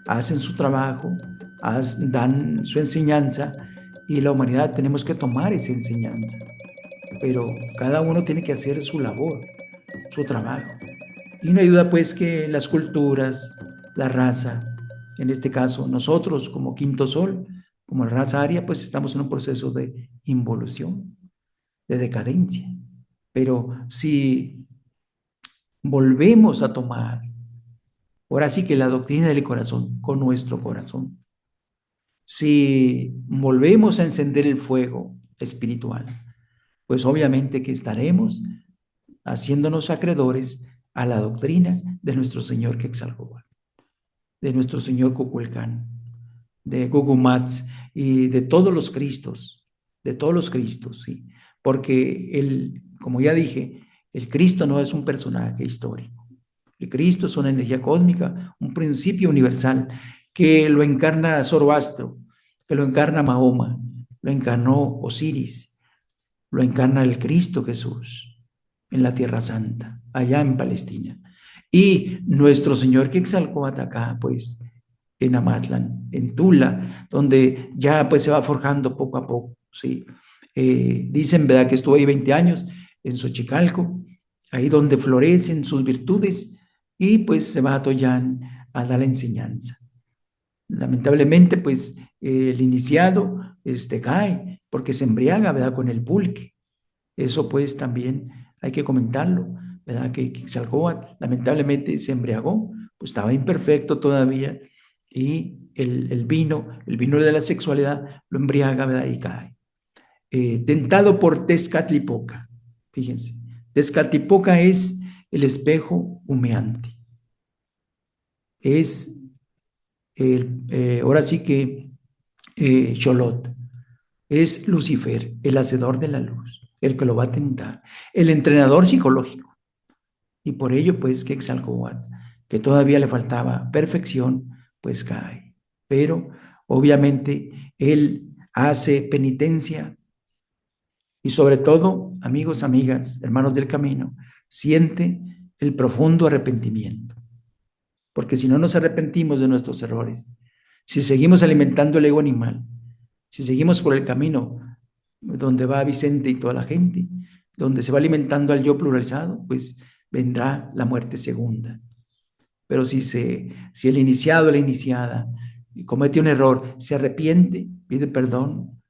hacen su trabajo, dan su enseñanza, y la humanidad tenemos que tomar esa enseñanza. Pero cada uno tiene que hacer su labor, su trabajo. Y no hay duda, pues, que las culturas, la raza, en este caso nosotros como quinto sol, como raza aria, pues estamos en un proceso de involución, de decadencia. Pero si volvemos a tomar, ahora sí que la doctrina del corazón, con nuestro corazón, si volvemos a encender el fuego espiritual, pues obviamente que estaremos haciéndonos acreedores a la doctrina de nuestro Señor Quetzalcóatl, de nuestro Señor Cuculcán, de Gugumatz y de todos los Cristos, ¿sí? Porque como ya dije, el Cristo no es un personaje histórico. El Cristo es una energía cósmica, un principio universal que lo encarna Zoroastro, que lo encarna Mahoma, lo encarnó Osiris, lo encarna el Cristo Jesús en la Tierra Santa, allá en Palestina. Y nuestro Señor Quetzalcóatl acá, pues, en Amatlán, en Tula, donde ya pues se va forjando poco a poco, ¿sí? Dicen, ¿verdad?, que estuvo ahí 20 años en Xochicalco, ahí donde florecen sus virtudes, y pues se va a Toyán a dar la enseñanza. Lamentablemente, pues, el iniciado cae porque se embriaga, ¿verdad?, con el pulque. Eso pues también hay que comentarlo, ¿verdad?, que Quetzalcóatl lamentablemente se embriagó, pues estaba imperfecto todavía, y el vino de la sexualidad lo embriaga, ¿verdad?, y cae. Tentado por Tezcatlipoca, fíjense, Tezcatlipoca es el espejo humeante, es ahora sí que Xolotl, es Lucifer, el hacedor de la luz, el que lo va a tentar, el entrenador psicológico. Y por ello, pues, Quetzalcóatl, que todavía le faltaba perfección, pues cae. Pero, obviamente, él hace penitencia y, sobre todo, amigos, amigas, hermanos del camino, siente el profundo arrepentimiento. Porque si no nos arrepentimos de nuestros errores, si seguimos alimentando el ego animal, si seguimos por el camino donde va Vicente y toda la gente, donde se va alimentando al yo pluralizado, pues vendrá la muerte segunda. Pero si el iniciado o la iniciada comete un error, se arrepiente, pide perdón,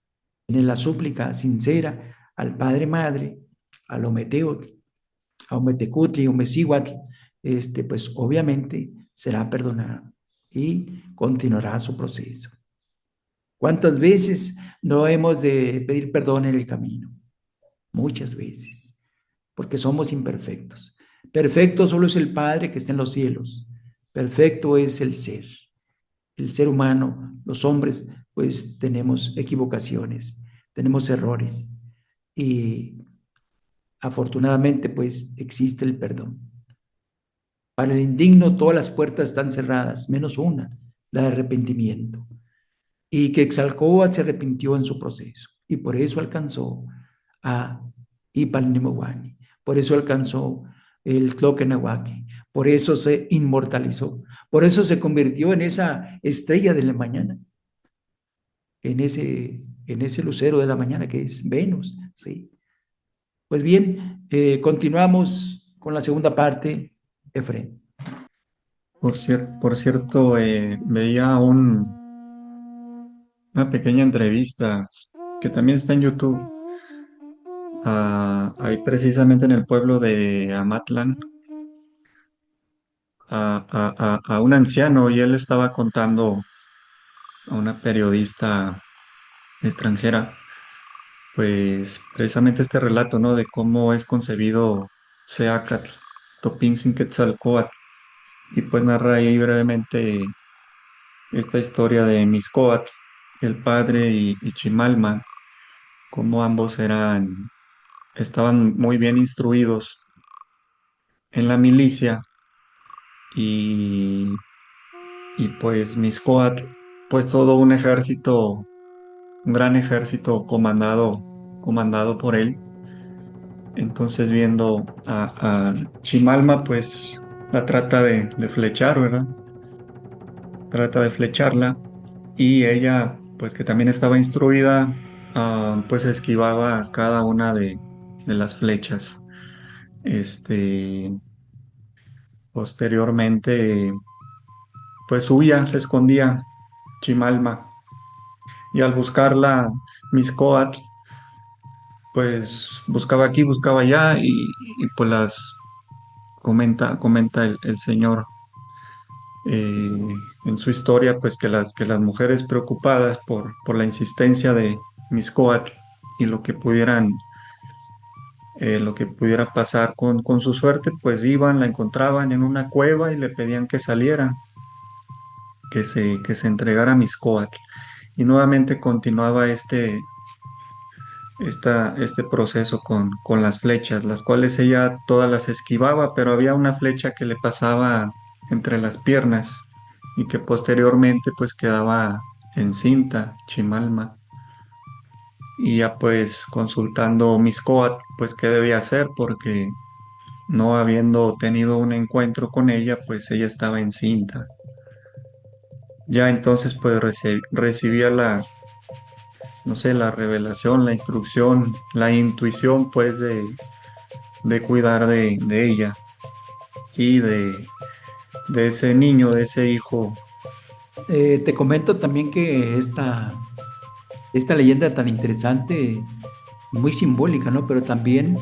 en la súplica sincera al Padre Madre, al Ometeotl, a Ometecutli, Omecíhuatl, pues obviamente será perdonado y continuará su proceso. ¿Cuántas veces no hemos de pedir perdón en el camino? Muchas veces, porque somos imperfectos. Perfecto solo es el Padre que está en los cielos. Perfecto es el ser humano, los hombres, pues tenemos equivocaciones, tenemos errores y afortunadamente pues existe el perdón. Para el indigno todas las puertas están cerradas, menos una, la de arrepentimiento. Y Quetzalcóatl se arrepintió en su proceso y por eso alcanzó a Ipalnemohuani, por eso alcanzó el Tloquenahuaque, por eso se inmortalizó, por eso se convirtió en esa estrella de la mañana, en ese lucero de la mañana que es Venus, ¿sí? Pues bien, continuamos con la segunda parte, Efren. Por cierto, veía una pequeña entrevista que también está en YouTube, ahí precisamente en el pueblo de Amatlán, a un anciano, y él estaba contando a una periodista extranjera, pues precisamente este relato, ¿no? De cómo es concebido Seacatl, Topintzin Quetzalcóatl, y pues narra ahí brevemente esta historia de Mixcoatl, el padre, y Chimalma, cómo ambos estaban muy bien instruidos en la milicia, y, y pues Mixcoatl, pues todo un ejército, un gran ejército comandado por él. Entonces viendo a Chimalma, pues la trata de flechar, ¿verdad? Trata de flecharla, y ella, pues que también estaba instruida, pues esquivaba cada una de las flechas. Este, Posteriormente, pues huía, se escondía Chimalma, y al buscarla Mixcoatl, pues buscaba aquí, buscaba allá, y pues comenta el señor, en su historia, pues que las mujeres preocupadas por la insistencia de Mixcoatl y lo que pudiera pasar con su suerte, pues iban, la encontraban en una cueva y le pedían que saliera, que se entregara a Mixcoatl. Y nuevamente continuaba este proceso con las flechas, las cuales ella todas las esquivaba, pero había una flecha que le pasaba entre las piernas y que posteriormente pues quedaba encinta, Chimalma. Y ya pues consultando Mixcoatl, pues qué debía hacer, porque no habiendo tenido un encuentro con ella, pues ella estaba encinta. Ya entonces pues recibía no sé, la revelación, la instrucción, la intuición, pues de cuidar de ella y de ese niño, de ese hijo. Te comento también que esta leyenda tan interesante, muy simbólica, ¿no? Pero también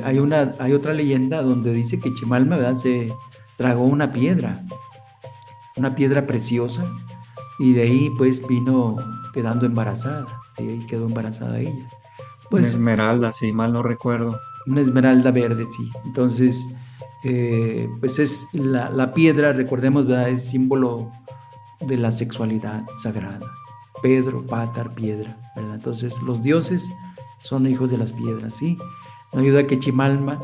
hay otra leyenda donde dice que Chimalma, ¿verdad?, se tragó una piedra preciosa, y de ahí pues vino quedando embarazada, y ahí quedó embarazada ella. Una Pues esmeralda, si mal no recuerdo. una esmeralda verde, sí. Entonces, pues es la piedra, recordemos, ¿verdad?, es símbolo de la sexualidad sagrada. Pedro, Pátar, piedra, ¿verdad? Entonces, los dioses son hijos de las piedras, ¿sí? No ayuda que Chimalma,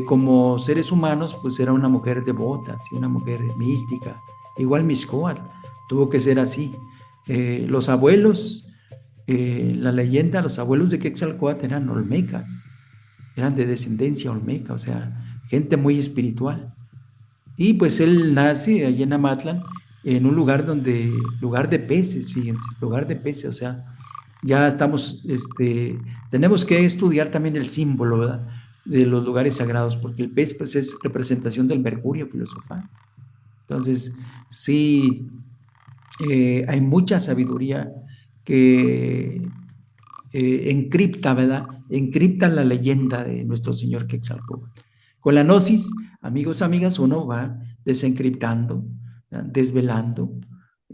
como seres humanos, pues era una mujer devota, ¿sí?, una mujer mística. Igual Mixcoatl tuvo que ser así. Los abuelos, la leyenda, los abuelos de Quetzalcóatl eran olmecas, eran de descendencia olmeca, o sea, gente muy espiritual. Y pues él nace allí en Amatlán, en un lugar lugar de peces, fíjense, lugar de peces, o sea, Ya estamos, tenemos que estudiar también el símbolo, ¿verdad? De los lugares sagrados, porque el pez pues, es representación del mercurio filosofal. Entonces, sí, hay mucha sabiduría que encripta, ¿verdad? Encripta la leyenda de nuestro Señor Quetzalcóatl. Con la gnosis, amigos, amigas, uno va desencriptando, ¿verdad? Desvelando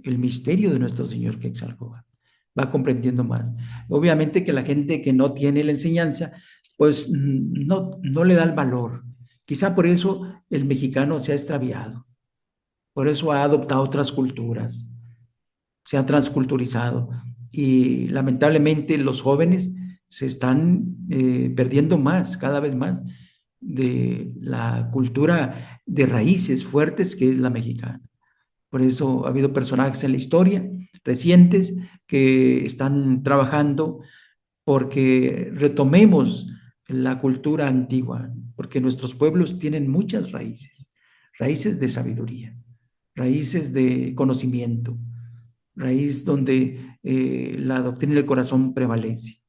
el misterio de nuestro Señor Quetzalcóatl. Va comprendiendo más. Obviamente que la gente que no tiene la enseñanza, pues no le da el valor. Quizá por eso el mexicano se ha extraviado, por eso ha adoptado otras culturas, se ha transculturizado y lamentablemente los jóvenes se están perdiendo más, cada vez más, de la cultura de raíces fuertes que es la mexicana. Por eso ha habido personajes en la historia recientes que están trabajando porque retomemos la cultura antigua, porque nuestros pueblos tienen muchas raíces, raíces de sabiduría, raíces de conocimiento, raíz donde la doctrina del corazón prevalece,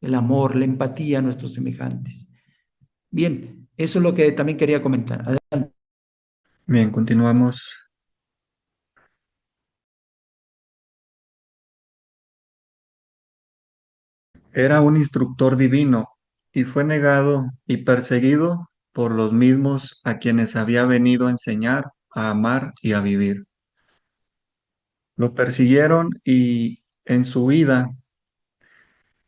el amor, la empatía a nuestros semejantes. Bien, eso es lo que también quería comentar. Bien, continuamos. Era un instructor divino y fue negado y perseguido por los mismos a quienes había venido a enseñar, a amar y a vivir. Lo persiguieron y en su huida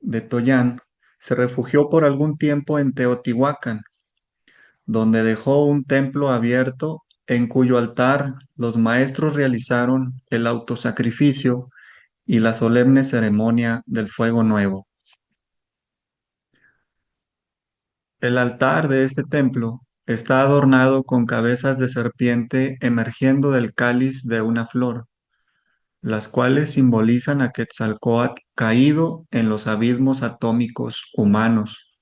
de Toyán se refugió por algún tiempo en Teotihuacán, donde dejó un templo abierto en cuyo altar los maestros realizaron el autosacrificio y la solemne ceremonia del fuego nuevo. El altar de este templo está adornado con cabezas de serpiente emergiendo del cáliz de una flor, las cuales simbolizan a Quetzalcóatl caído en los abismos atómicos humanos.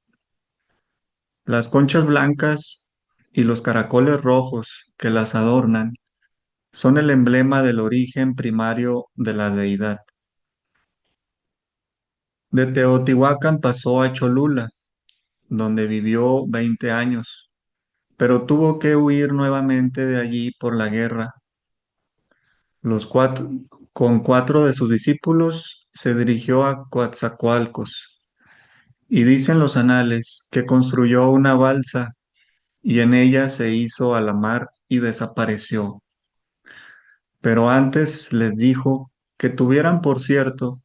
Las conchas blancas y los caracoles rojos que las adornan son el emblema del origen primario de la deidad. De Teotihuacán pasó a Cholula, donde vivió 20 años, pero tuvo que huir nuevamente de allí por la guerra. Los cuatro, con 4 de sus discípulos se dirigió a Coatzacoalcos, y dicen los anales que construyó una balsa y en ella se hizo a la mar y desapareció. Pero antes les dijo que tuvieran por cierto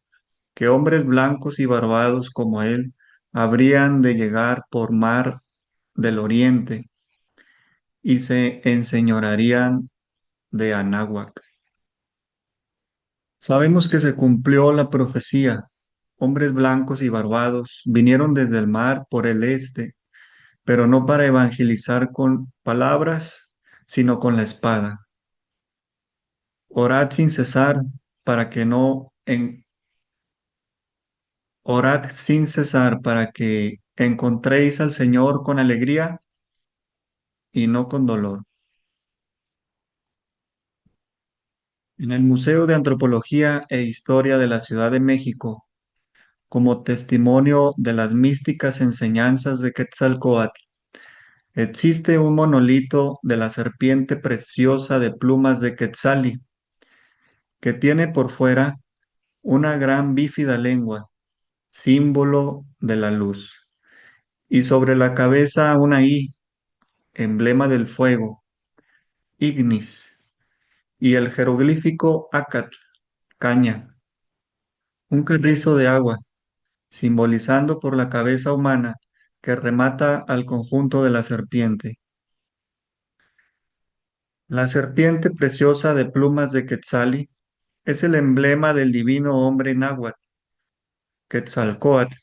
que hombres blancos y barbados como él habrían de llegar por mar del oriente y se enseñorearían de Anáhuac. Sabemos que se cumplió la profecía. Hombres blancos y barbados vinieron desde el mar por el este, pero no para evangelizar con palabras, sino con la espada. Orad sin cesar para que no en, orad sin cesar para que encontréis al Señor con alegría y no con dolor. En el Museo de Antropología e Historia de la Ciudad de México, como testimonio de las místicas enseñanzas de Quetzalcóatl, existe un monolito de la serpiente preciosa de plumas de Quetzali, que tiene por fuera una gran bífida lengua, símbolo de la luz, y sobre la cabeza una I, emblema del fuego, ignis, y el jeroglífico Acatl, caña, un carrizo de agua, simbolizando por la cabeza humana que remata al conjunto de la serpiente. La serpiente preciosa de plumas de Quetzali es el emblema del divino hombre náhuatl, Quetzalcóatl,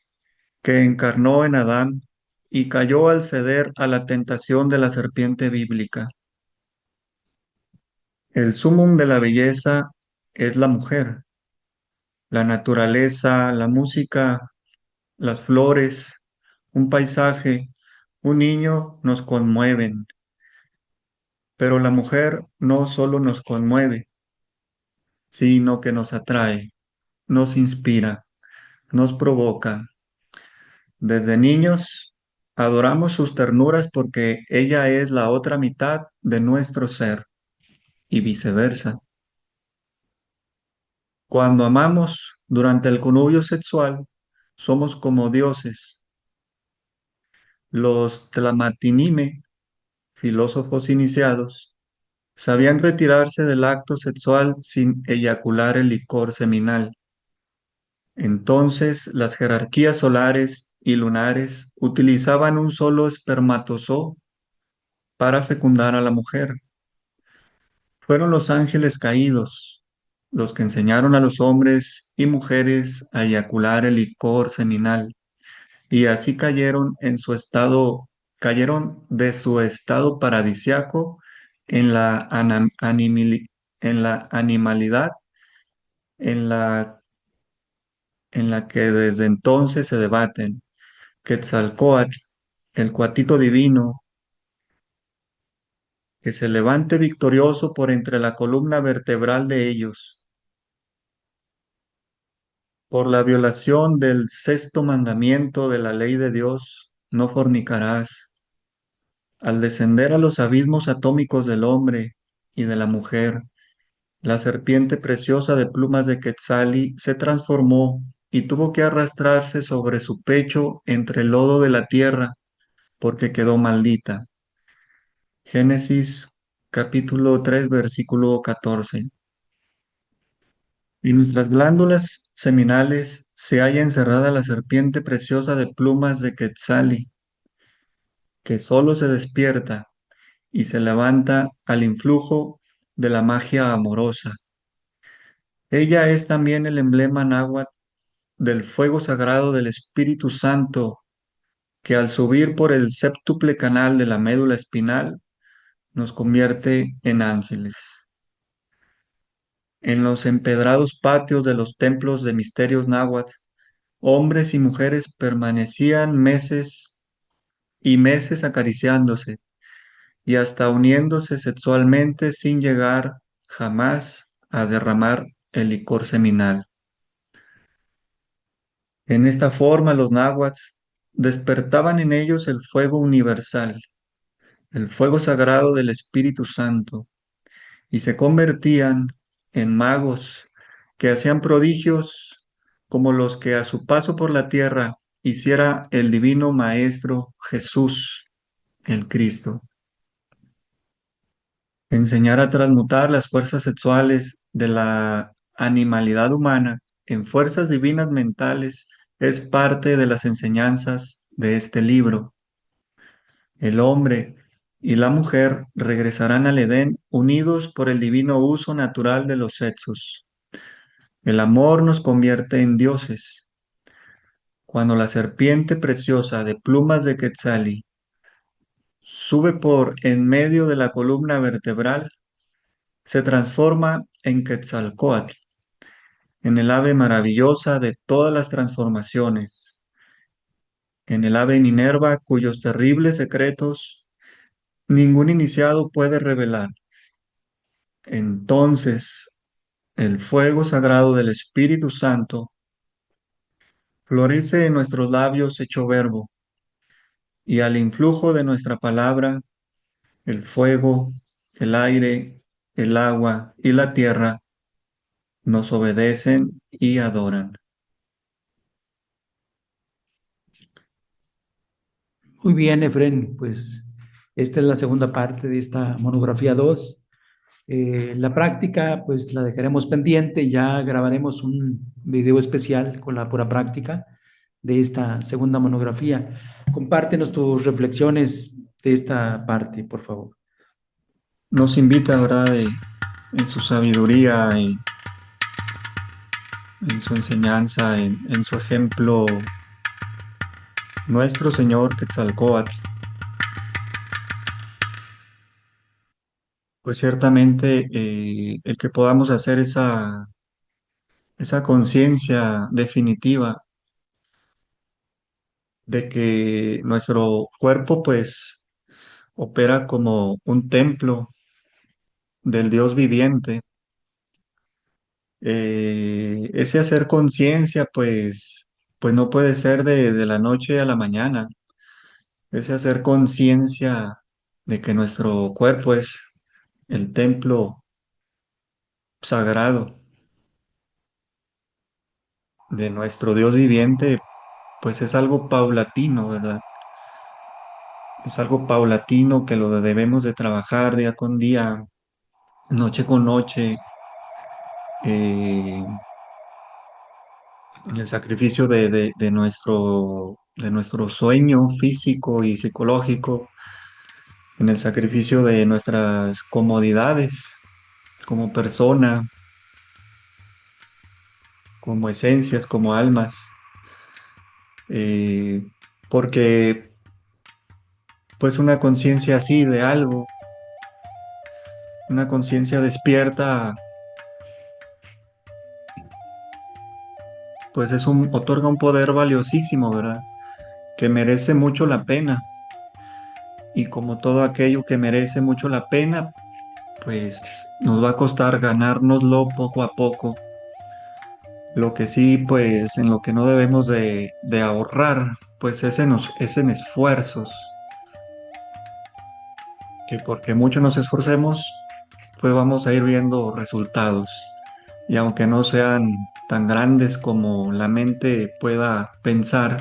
que encarnó en Adán y cayó al ceder a la tentación de la serpiente bíblica. El sumum de la belleza es la mujer, la naturaleza, la música, las flores, un paisaje, un niño nos conmueven, pero la mujer no solo nos conmueve, sino que nos atrae, nos inspira. nos provoca. Desde niños adoramos sus ternuras porque ella es la otra mitad de nuestro ser y viceversa. Cuando amamos durante el connubio sexual, somos como dioses. Los Tlamatinime, filósofos iniciados, sabían retirarse del acto sexual sin eyacular el licor seminal. Entonces las jerarquías solares y lunares utilizaban un solo espermatozoo para fecundar a la mujer. Fueron los ángeles caídos los que enseñaron a los hombres y mujeres a eyacular el licor seminal, y así cayeron de su estado paradisiaco en la, en la animalidad en la, en la que desde entonces se debaten. Quetzalcóatl, el cuatito divino, que se levante victorioso por entre la columna vertebral de ellos, por la violación del sexto mandamiento de la ley de Dios, no fornicarás. Al descender a los abismos atómicos del hombre y de la mujer, la serpiente preciosa de plumas de Quetzali se transformó y tuvo que arrastrarse sobre su pecho entre el lodo de la tierra, porque quedó maldita. Génesis capítulo 3 versículo 14. En nuestras glándulas seminales se halla encerrada la serpiente preciosa de plumas de Quetzali, que solo se despierta y se levanta al influjo de la magia amorosa. Ella es también el emblema náhuatl del fuego sagrado del Espíritu Santo, que al subir por el séptuple canal de la médula espinal nos convierte en ángeles. En los empedrados patios de los templos de misterios náhuatl, hombres y mujeres permanecían meses y meses acariciándose y hasta uniéndose sexualmente sin llegar jamás a derramar el licor seminal. En esta forma los náhuatl despertaban en ellos el fuego universal, el fuego sagrado del Espíritu Santo, y se convertían en magos que hacían prodigios como los que a su paso por la tierra hiciera el divino Maestro Jesús, el Cristo. Enseñar a transmutar las fuerzas sexuales de la animalidad humana en fuerzas divinas mentales es parte de las enseñanzas de este libro. El hombre y la mujer regresarán al Edén unidos por el divino uso natural de los sexos. El amor nos convierte en dioses. Cuando la serpiente preciosa de plumas de Quetzali sube por en medio de la columna vertebral, se transforma en Quetzalcóatl, en el ave maravillosa de todas las transformaciones, en el ave Minerva cuyos terribles secretos ningún iniciado puede revelar. Entonces, el fuego sagrado del Espíritu Santo florece en nuestros labios hecho verbo, y al influjo de nuestra palabra, el fuego, el aire, el agua y la tierra nos obedecen y adoran. Muy bien, Efren, pues esta es la segunda parte de esta monografía 2. La práctica, pues la dejaremos pendiente, ya grabaremos un video especial con la pura práctica de esta segunda monografía. Compártenos tus reflexiones de esta parte, por favor. Nos invita, ¿verdad?, en su sabiduría y en su enseñanza, en su ejemplo, nuestro Señor Quetzalcóatl. Pues ciertamente el que podamos hacer esa conciencia definitiva de que nuestro cuerpo pues opera como un templo del Dios viviente. Ese hacer conciencia pues pues no puede ser de la noche a la mañana. Es hacer conciencia de que nuestro cuerpo es el templo sagrado de nuestro Dios viviente, pues es algo paulatino, ¿verdad? Es algo paulatino que lo debemos de trabajar día con día, noche con noche, en el sacrificio de nuestro sueño físico y psicológico, en el sacrificio de nuestras comodidades como persona, como esencias, como almas, eh, porque pues una conciencia así de algo, una conciencia despierta, pues otorga un poder valiosísimo, ¿verdad? Que merece mucho la pena. Y como todo aquello que merece mucho la pena, pues nos va a costar ganárnoslo poco a poco. Lo que sí, pues en lo que no debemos de ahorrar, pues es en esfuerzos, que porque mucho nos esforcemos, pues vamos a ir viendo resultados. Y aunque no sean tan grandes como la mente pueda pensar,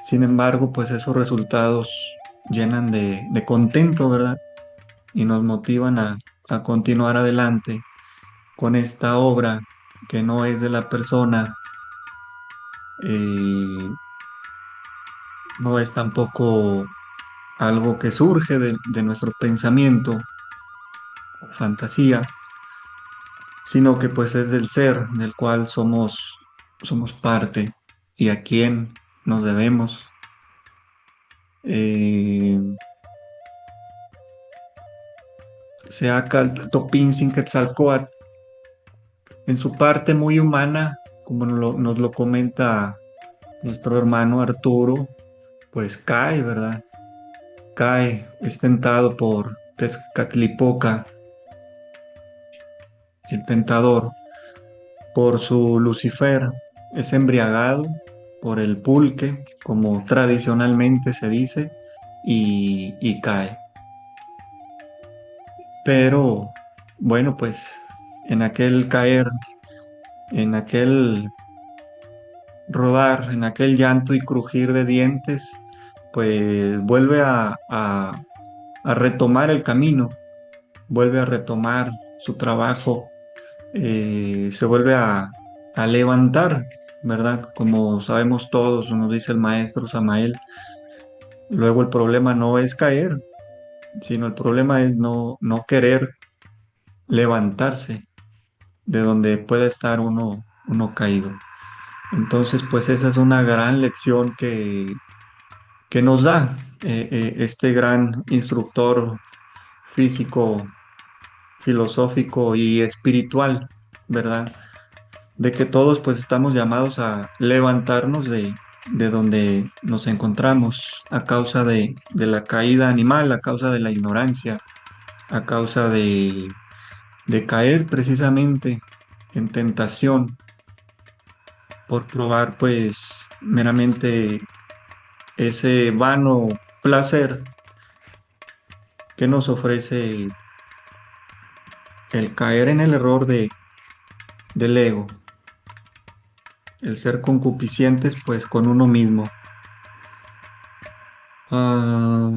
sin embargo, pues esos resultados llenan de contento, ¿verdad? Y nos motivan a continuar adelante con esta obra que no es de la persona, eh, no es tampoco algo que surge de nuestro pensamiento o fantasía, sino que pues es del ser del cual somos parte y a quien nos debemos. Eh, Topinzin Quetzalcóatl, en su parte muy humana, como nos lo comenta nuestro hermano Arturo, pues cae, ¿verdad? Cae, es tentado por Tezcatlipoca, el tentador, por su Lucifer, es embriagado por el pulque, como tradicionalmente se dice, y cae. Pero bueno, pues en aquel caer, en aquel rodar, en aquel llanto y crujir de dientes, pues vuelve a retomar el camino, vuelve a retomar su trabajo, se vuelve a levantar, ¿verdad? Como sabemos todos, nos dice el maestro Samael, luego el problema no es caer, sino el problema es no querer levantarse de donde pueda estar uno caído. Entonces, pues esa es una gran lección que nos da este gran instructor físico, filosófico y espiritual, ¿verdad? De que todos pues estamos llamados a levantarnos de donde nos encontramos a causa de la caída animal, a causa de la ignorancia, a causa de caer precisamente en tentación por probar pues meramente ese vano placer que nos ofrece el caer en el error del ego, el ser concupiscientes pues con uno mismo. Ah,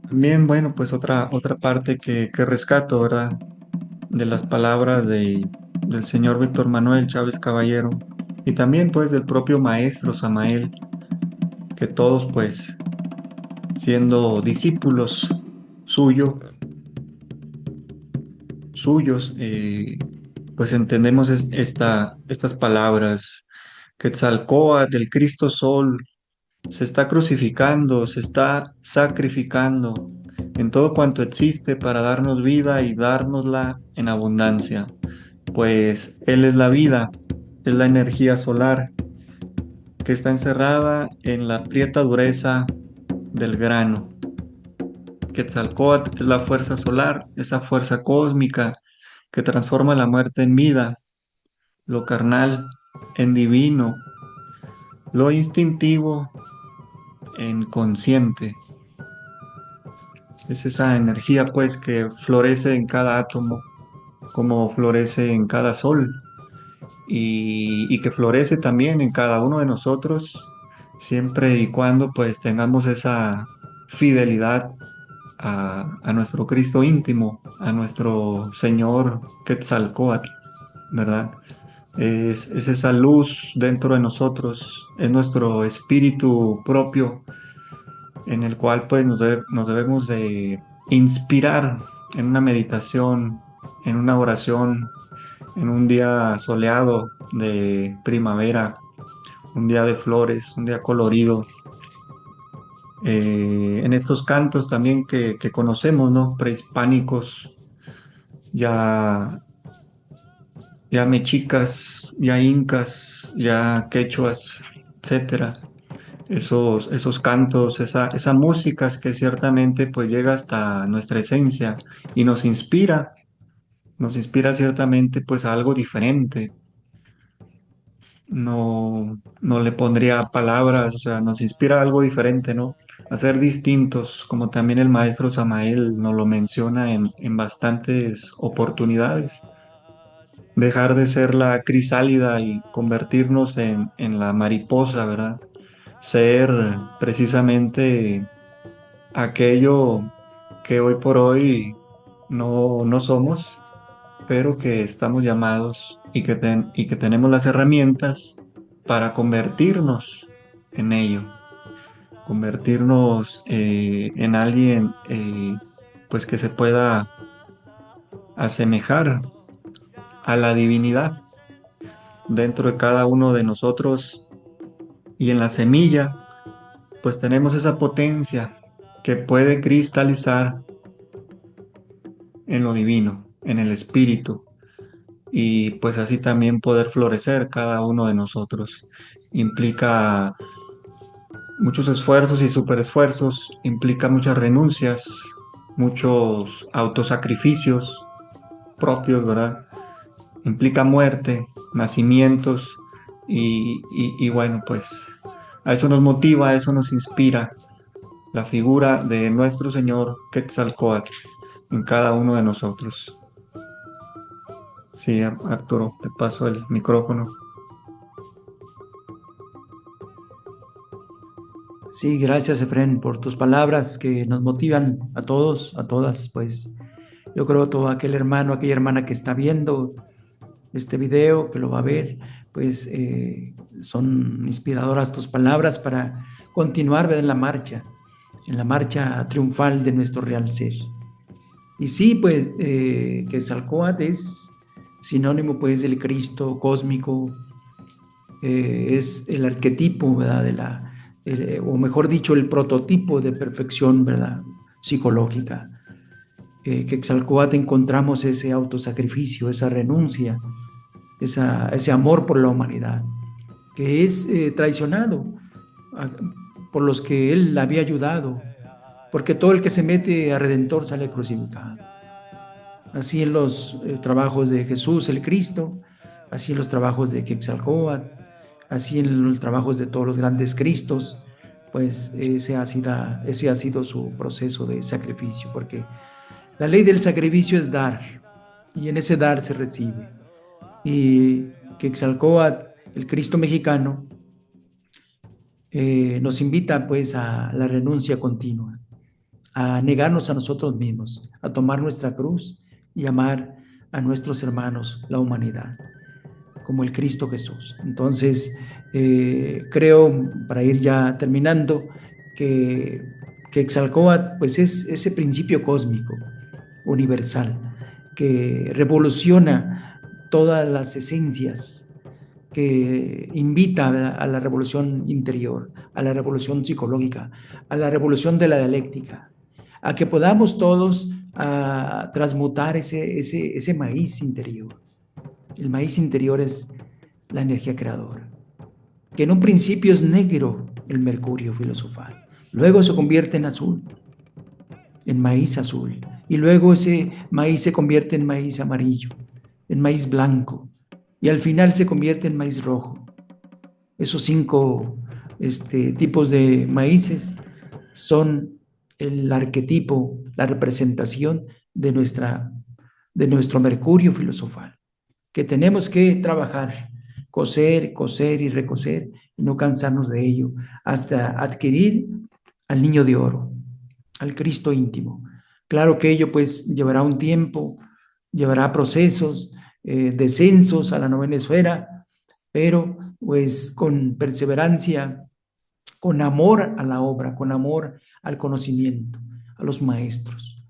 también, bueno, pues otra parte que rescato, ¿verdad? De las palabras del señor Víctor Manuel Chávez Caballero y también pues del propio maestro Samael, que todos pues siendo discípulos suyo, suyos, pues entendemos estas palabras. Quetzalcóatl, el Cristo Sol, se está crucificando, se está sacrificando en todo cuanto existe para darnos vida y dárnosla en abundancia. Pues Él es la vida, es la energía solar que está encerrada en la prieta dureza del grano. Quetzalcóatl es la fuerza solar, esa fuerza cósmica que transforma la muerte en vida, lo carnal en divino, lo instintivo en consciente. Es esa energía pues que florece en cada átomo, como florece en cada sol y que florece también en cada uno de nosotros, siempre y cuando pues tengamos esa fidelidad a nuestro Cristo íntimo, a nuestro Señor Quetzalcóatl, ¿verdad? Es esa luz dentro de nosotros, es nuestro espíritu propio en el cual pues nos debemos de inspirar en una meditación, en una oración, en un día soleado de primavera, un día de flores, un día colorido, en estos cantos también que conocemos, ¿no? Prehispánicos, ya, ya mexicas, ya incas, ya quechuas, etcétera. Esos cantos, esa música que ciertamente pues llega hasta nuestra esencia y nos inspira ciertamente pues a algo diferente. No le pondría palabras, o sea, nos inspira a algo diferente, ¿no? A ser distintos, como también el maestro Samael nos lo menciona en bastantes oportunidades. Dejar de ser la crisálida y convertirnos en la mariposa, ¿verdad? Ser precisamente aquello que hoy por hoy no somos, pero que estamos llamados y que tenemos las herramientas para convertirnos en ello, convertirnos en alguien pues que se pueda asemejar a la divinidad dentro de cada uno de nosotros y en la semilla pues tenemos esa potencia que puede cristalizar en lo divino, en el espíritu, y pues así también poder florecer cada uno de nosotros. Implica muchos esfuerzos y superesfuerzos, implica muchas renuncias, muchos autosacrificios propios, ¿verdad? Implica muerte, nacimientos y bueno, pues a eso nos motiva, a eso nos inspira la figura de nuestro Señor Quetzalcóatl en cada uno de nosotros. Sí, Arturo, te paso el micrófono. Sí, gracias, Efren, por tus palabras que nos motivan a todos, a todas. Pues yo creo todo aquel hermano, aquella hermana que está viendo este video, que lo va a ver, pues son inspiradoras tus palabras para continuar, ¿verdad?, en la marcha triunfal de nuestro real ser. Y sí, pues Quetzalcóatl es sinónimo pues del Cristo cósmico, es el arquetipo, ¿verdad?, o mejor dicho, el prototipo de perfección, ¿verdad?, psicológica. Quetzalcóatl encontramos ese autosacrificio, esa renuncia, ese amor por la humanidad, que es traicionado por los que él había ayudado, porque todo el que se mete a Redentor sale crucificado. Así en los trabajos de Jesús el Cristo, así en los trabajos de Quetzalcóatl, así en los trabajos de todos los grandes Cristos, pues ese ha sido su proceso de sacrificio, porque la ley del sacrificio es dar, y en ese dar se recibe. Y Quetzalcóatl, el Cristo mexicano, nos invita pues a la renuncia continua, a negarnos a nosotros mismos, a tomar nuestra cruz y amar a nuestros hermanos, la humanidad, como el Cristo Jesús. Entonces, creo, para ir ya terminando, que Quetzalcóatl pues es ese principio cósmico, universal, que revoluciona todas las esencias, que invita a la revolución interior, a la revolución psicológica, a la revolución de la dialéctica, a que podamos todos a transmutar ese maíz interior. El maíz interior es la energía creadora, que en un principio es negro, el mercurio filosofal, luego se convierte en azul, en maíz azul, y luego ese maíz se convierte en maíz amarillo, en maíz blanco, y al final se convierte en maíz rojo. Esos cinco tipos de maíces son el arquetipo, la representación de nuestro mercurio filosofal, que tenemos que trabajar, coser, coser y recoser, y no cansarnos de ello, hasta adquirir al niño de oro, al Cristo íntimo. Claro que ello pues llevará un tiempo, llevará procesos, descensos a la novena esfera, pero pues con perseverancia, con amor a la obra, con amor al conocimiento, a los maestros,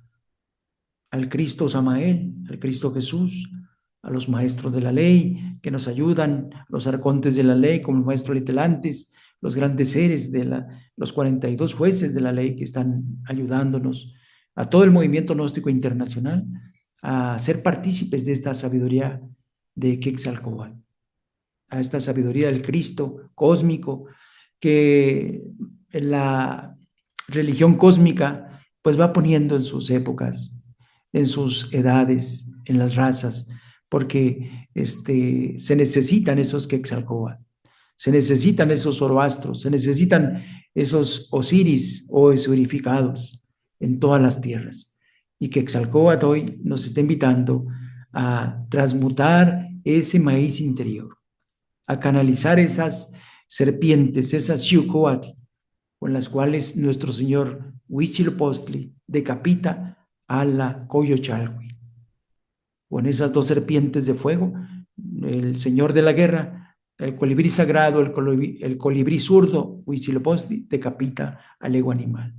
al Cristo Samael, al Cristo Jesús, a los maestros de la ley que nos ayudan, los arcontes de la ley como el maestro Litelantes, los grandes seres los 42 jueces de la ley que están ayudándonos, a todo el movimiento gnóstico internacional, a ser partícipes de esta sabiduría de Quetzalcóatl, a esta sabiduría del Cristo cósmico que en la religión cósmica pues va poniendo en sus épocas, en sus edades, en las razas, porque se necesitan esos Quetzalcóatl, se necesitan esos Zoroastros, se necesitan esos Osiris o esurificados en todas las tierras. Y Quetzalcóatl hoy nos está invitando a transmutar ese maíz interior, a canalizar esas serpientes, esas Xiucoatl, con las cuales nuestro Señor Huitzilopochtli decapita a la Coyochalhui. Con esas dos serpientes de fuego, el Señor de la guerra, el colibrí sagrado, el colibrí zurdo, Huitzilopochtli, decapita al ego animal.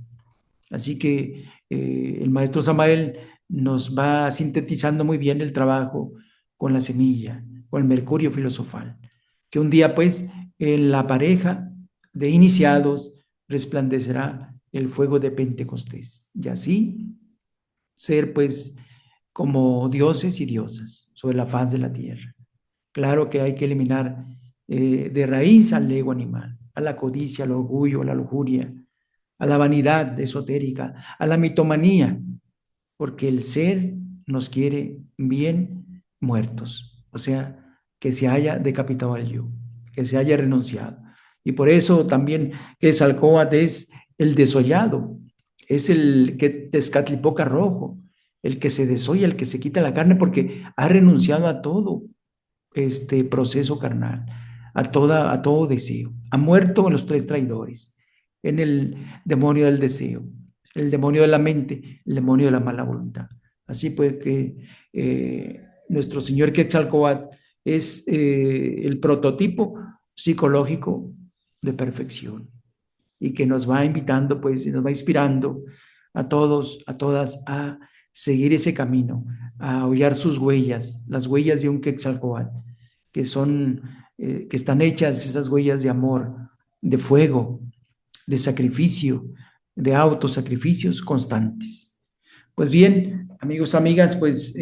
Así que el maestro Samael nos va sintetizando muy bien el trabajo con la semilla, con el mercurio filosofal, que un día pues en la pareja de iniciados resplandecerá el fuego de Pentecostés. Y así ser pues como dioses y diosas sobre la faz de la tierra. Claro que hay que eliminar de raíz al ego animal, a la codicia, al orgullo, a la lujuria, a la vanidad esotérica, a la mitomanía, porque el ser nos quiere bien muertos, o sea, que se haya decapitado al yo, que se haya renunciado. Y por eso también Quetzalcóatl es el desollado, es el que Tezcatlipoca rojo, el que se desolla, el que se quita la carne porque ha renunciado a todo este proceso carnal, a todo deseo. Ha muerto en los tres traidores, en el demonio del deseo, el demonio de la mente, el demonio de la mala voluntad. Así pues que nuestro Señor Quetzalcóatl es el prototipo psicológico de perfección y que nos va invitando, pues, y nos va inspirando a todos, a todas, a seguir ese camino, a hollar sus huellas, las huellas de un Quetzalcóatl, que son, que están hechas esas huellas de amor, de fuego, de sacrificio, de autosacrificios constantes. Pues bien, amigos, amigas, pues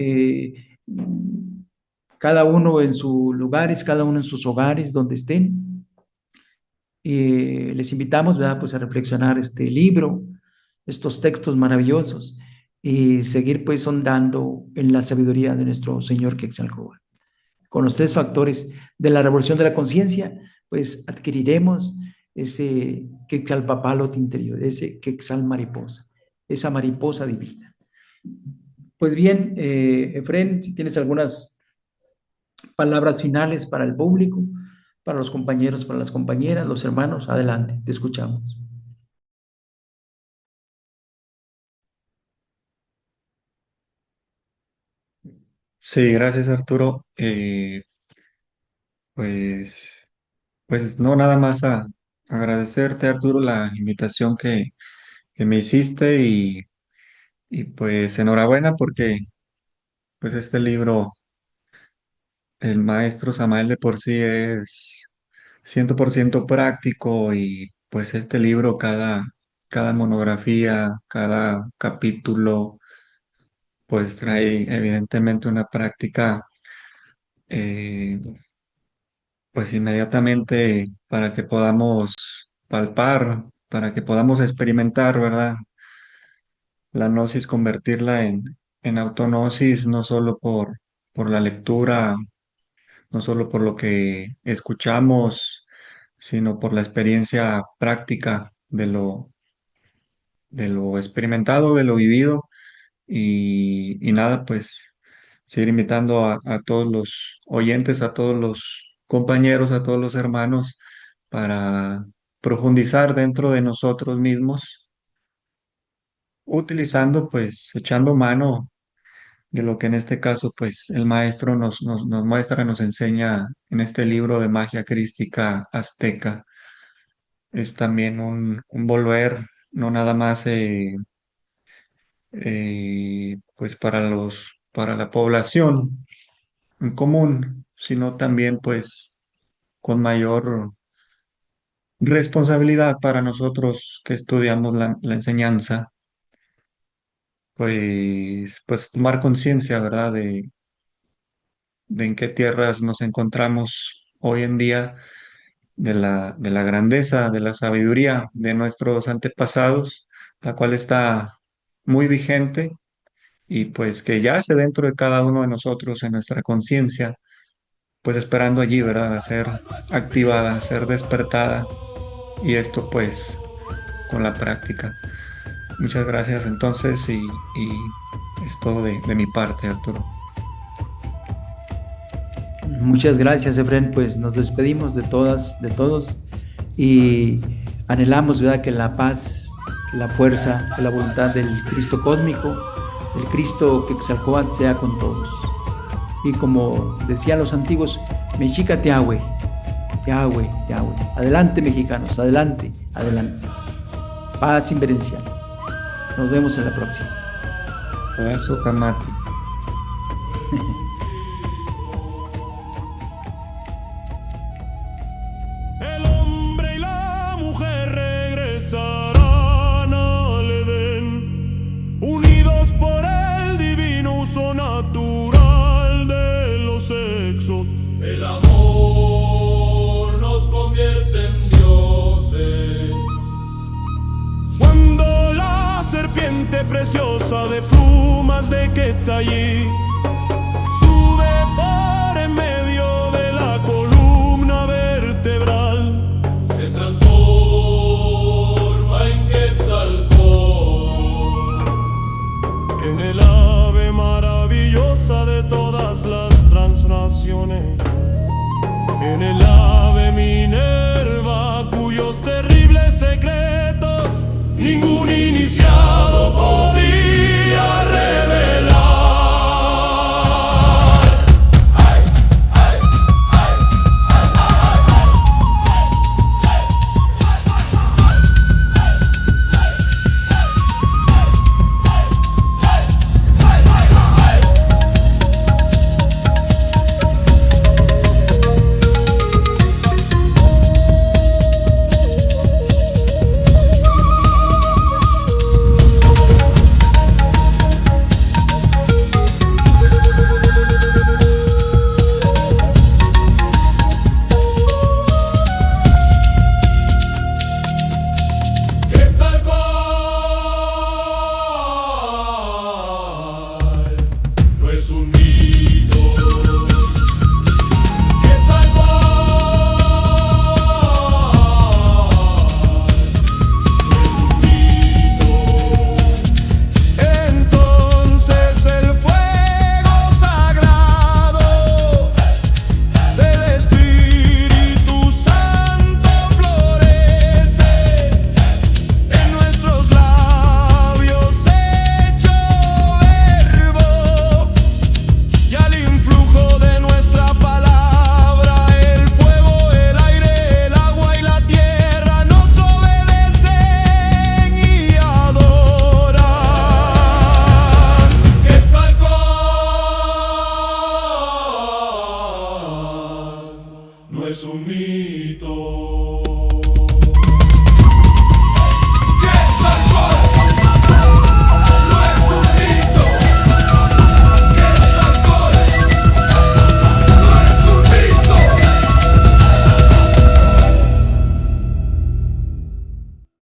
cada uno en sus lugares, cada uno en sus hogares, donde estén, les invitamos, ¿verdad? Pues a reflexionar este libro, estos textos maravillosos y seguir pues ondando en la sabiduría de nuestro Señor Quetzalcóatl. Con los tres factores de la revolución de la conciencia, pues adquiriremos ese Quetzalpapalot interior, ese Quetzal mariposa, esa mariposa divina. Pues bien, Efren, si tienes algunas palabras finales para el público, para los compañeros, para las compañeras, los hermanos, adelante, te escuchamos. Sí, gracias Arturo. Pues, pues no, nada más a agradecerte Arturo la invitación que me hiciste y pues enhorabuena porque pues este libro, el maestro Samael de por sí es 100% práctico y pues este libro, cada monografía, cada capítulo, pues trae evidentemente una práctica, eh, pues inmediatamente para que podamos palpar, para que podamos experimentar, ¿verdad? La gnosis, convertirla en autognosis, no solo por la lectura no solo por lo que escuchamos, sino por la experiencia práctica de lo experimentado, de lo vivido y nada, pues seguir invitando a todos los oyentes, a todos los compañeros, a todos los hermanos para profundizar dentro de nosotros mismos, utilizando, pues, echando mano de lo que en este caso, pues, el maestro nos muestra, nos enseña en este libro de magia crística azteca. Es también un volver, no nada más pues para la población en común, sino también pues con mayor responsabilidad para nosotros que estudiamos la enseñanza, pues tomar conciencia, ¿verdad? De en qué tierras nos encontramos hoy en día, de la grandeza, de la sabiduría de nuestros antepasados, la cual está muy vigente y pues que yace dentro de cada uno de nosotros en nuestra conciencia, pues esperando allí, ¿verdad? A ser activada, a ser despertada y esto pues con la práctica. Muchas gracias entonces y es todo de mi parte, Arturo. Muchas gracias, Efren. Pues nos despedimos de todas, de todos y anhelamos, ¿verdad?, que la paz, que la fuerza, que la voluntad del Cristo cósmico, del Cristo Quetzalcóatl sea con todos. Y como decían los antiguos, Mexica Tiahue, Tiahue, Tiahue. Adelante, mexicanos, adelante, adelante. Paz inverencial. Nos vemos en la próxima. Eso, Kamati. El hombre y la mujer regresarán al Edén, unidos por el divino uso natural de los sexos. El amor nos convierte en dioses. Cuando la serpiente preciosa de plumas de Quetzalí sube por en medio de la columna vertebral, se transforma en Quetzalcóatl, en el ave maravillosa de todas las transnaciones, en el ave Minerva cuyos terribles secretos ningún iniciado podía revelar. Quetzalcóatl no es un mito.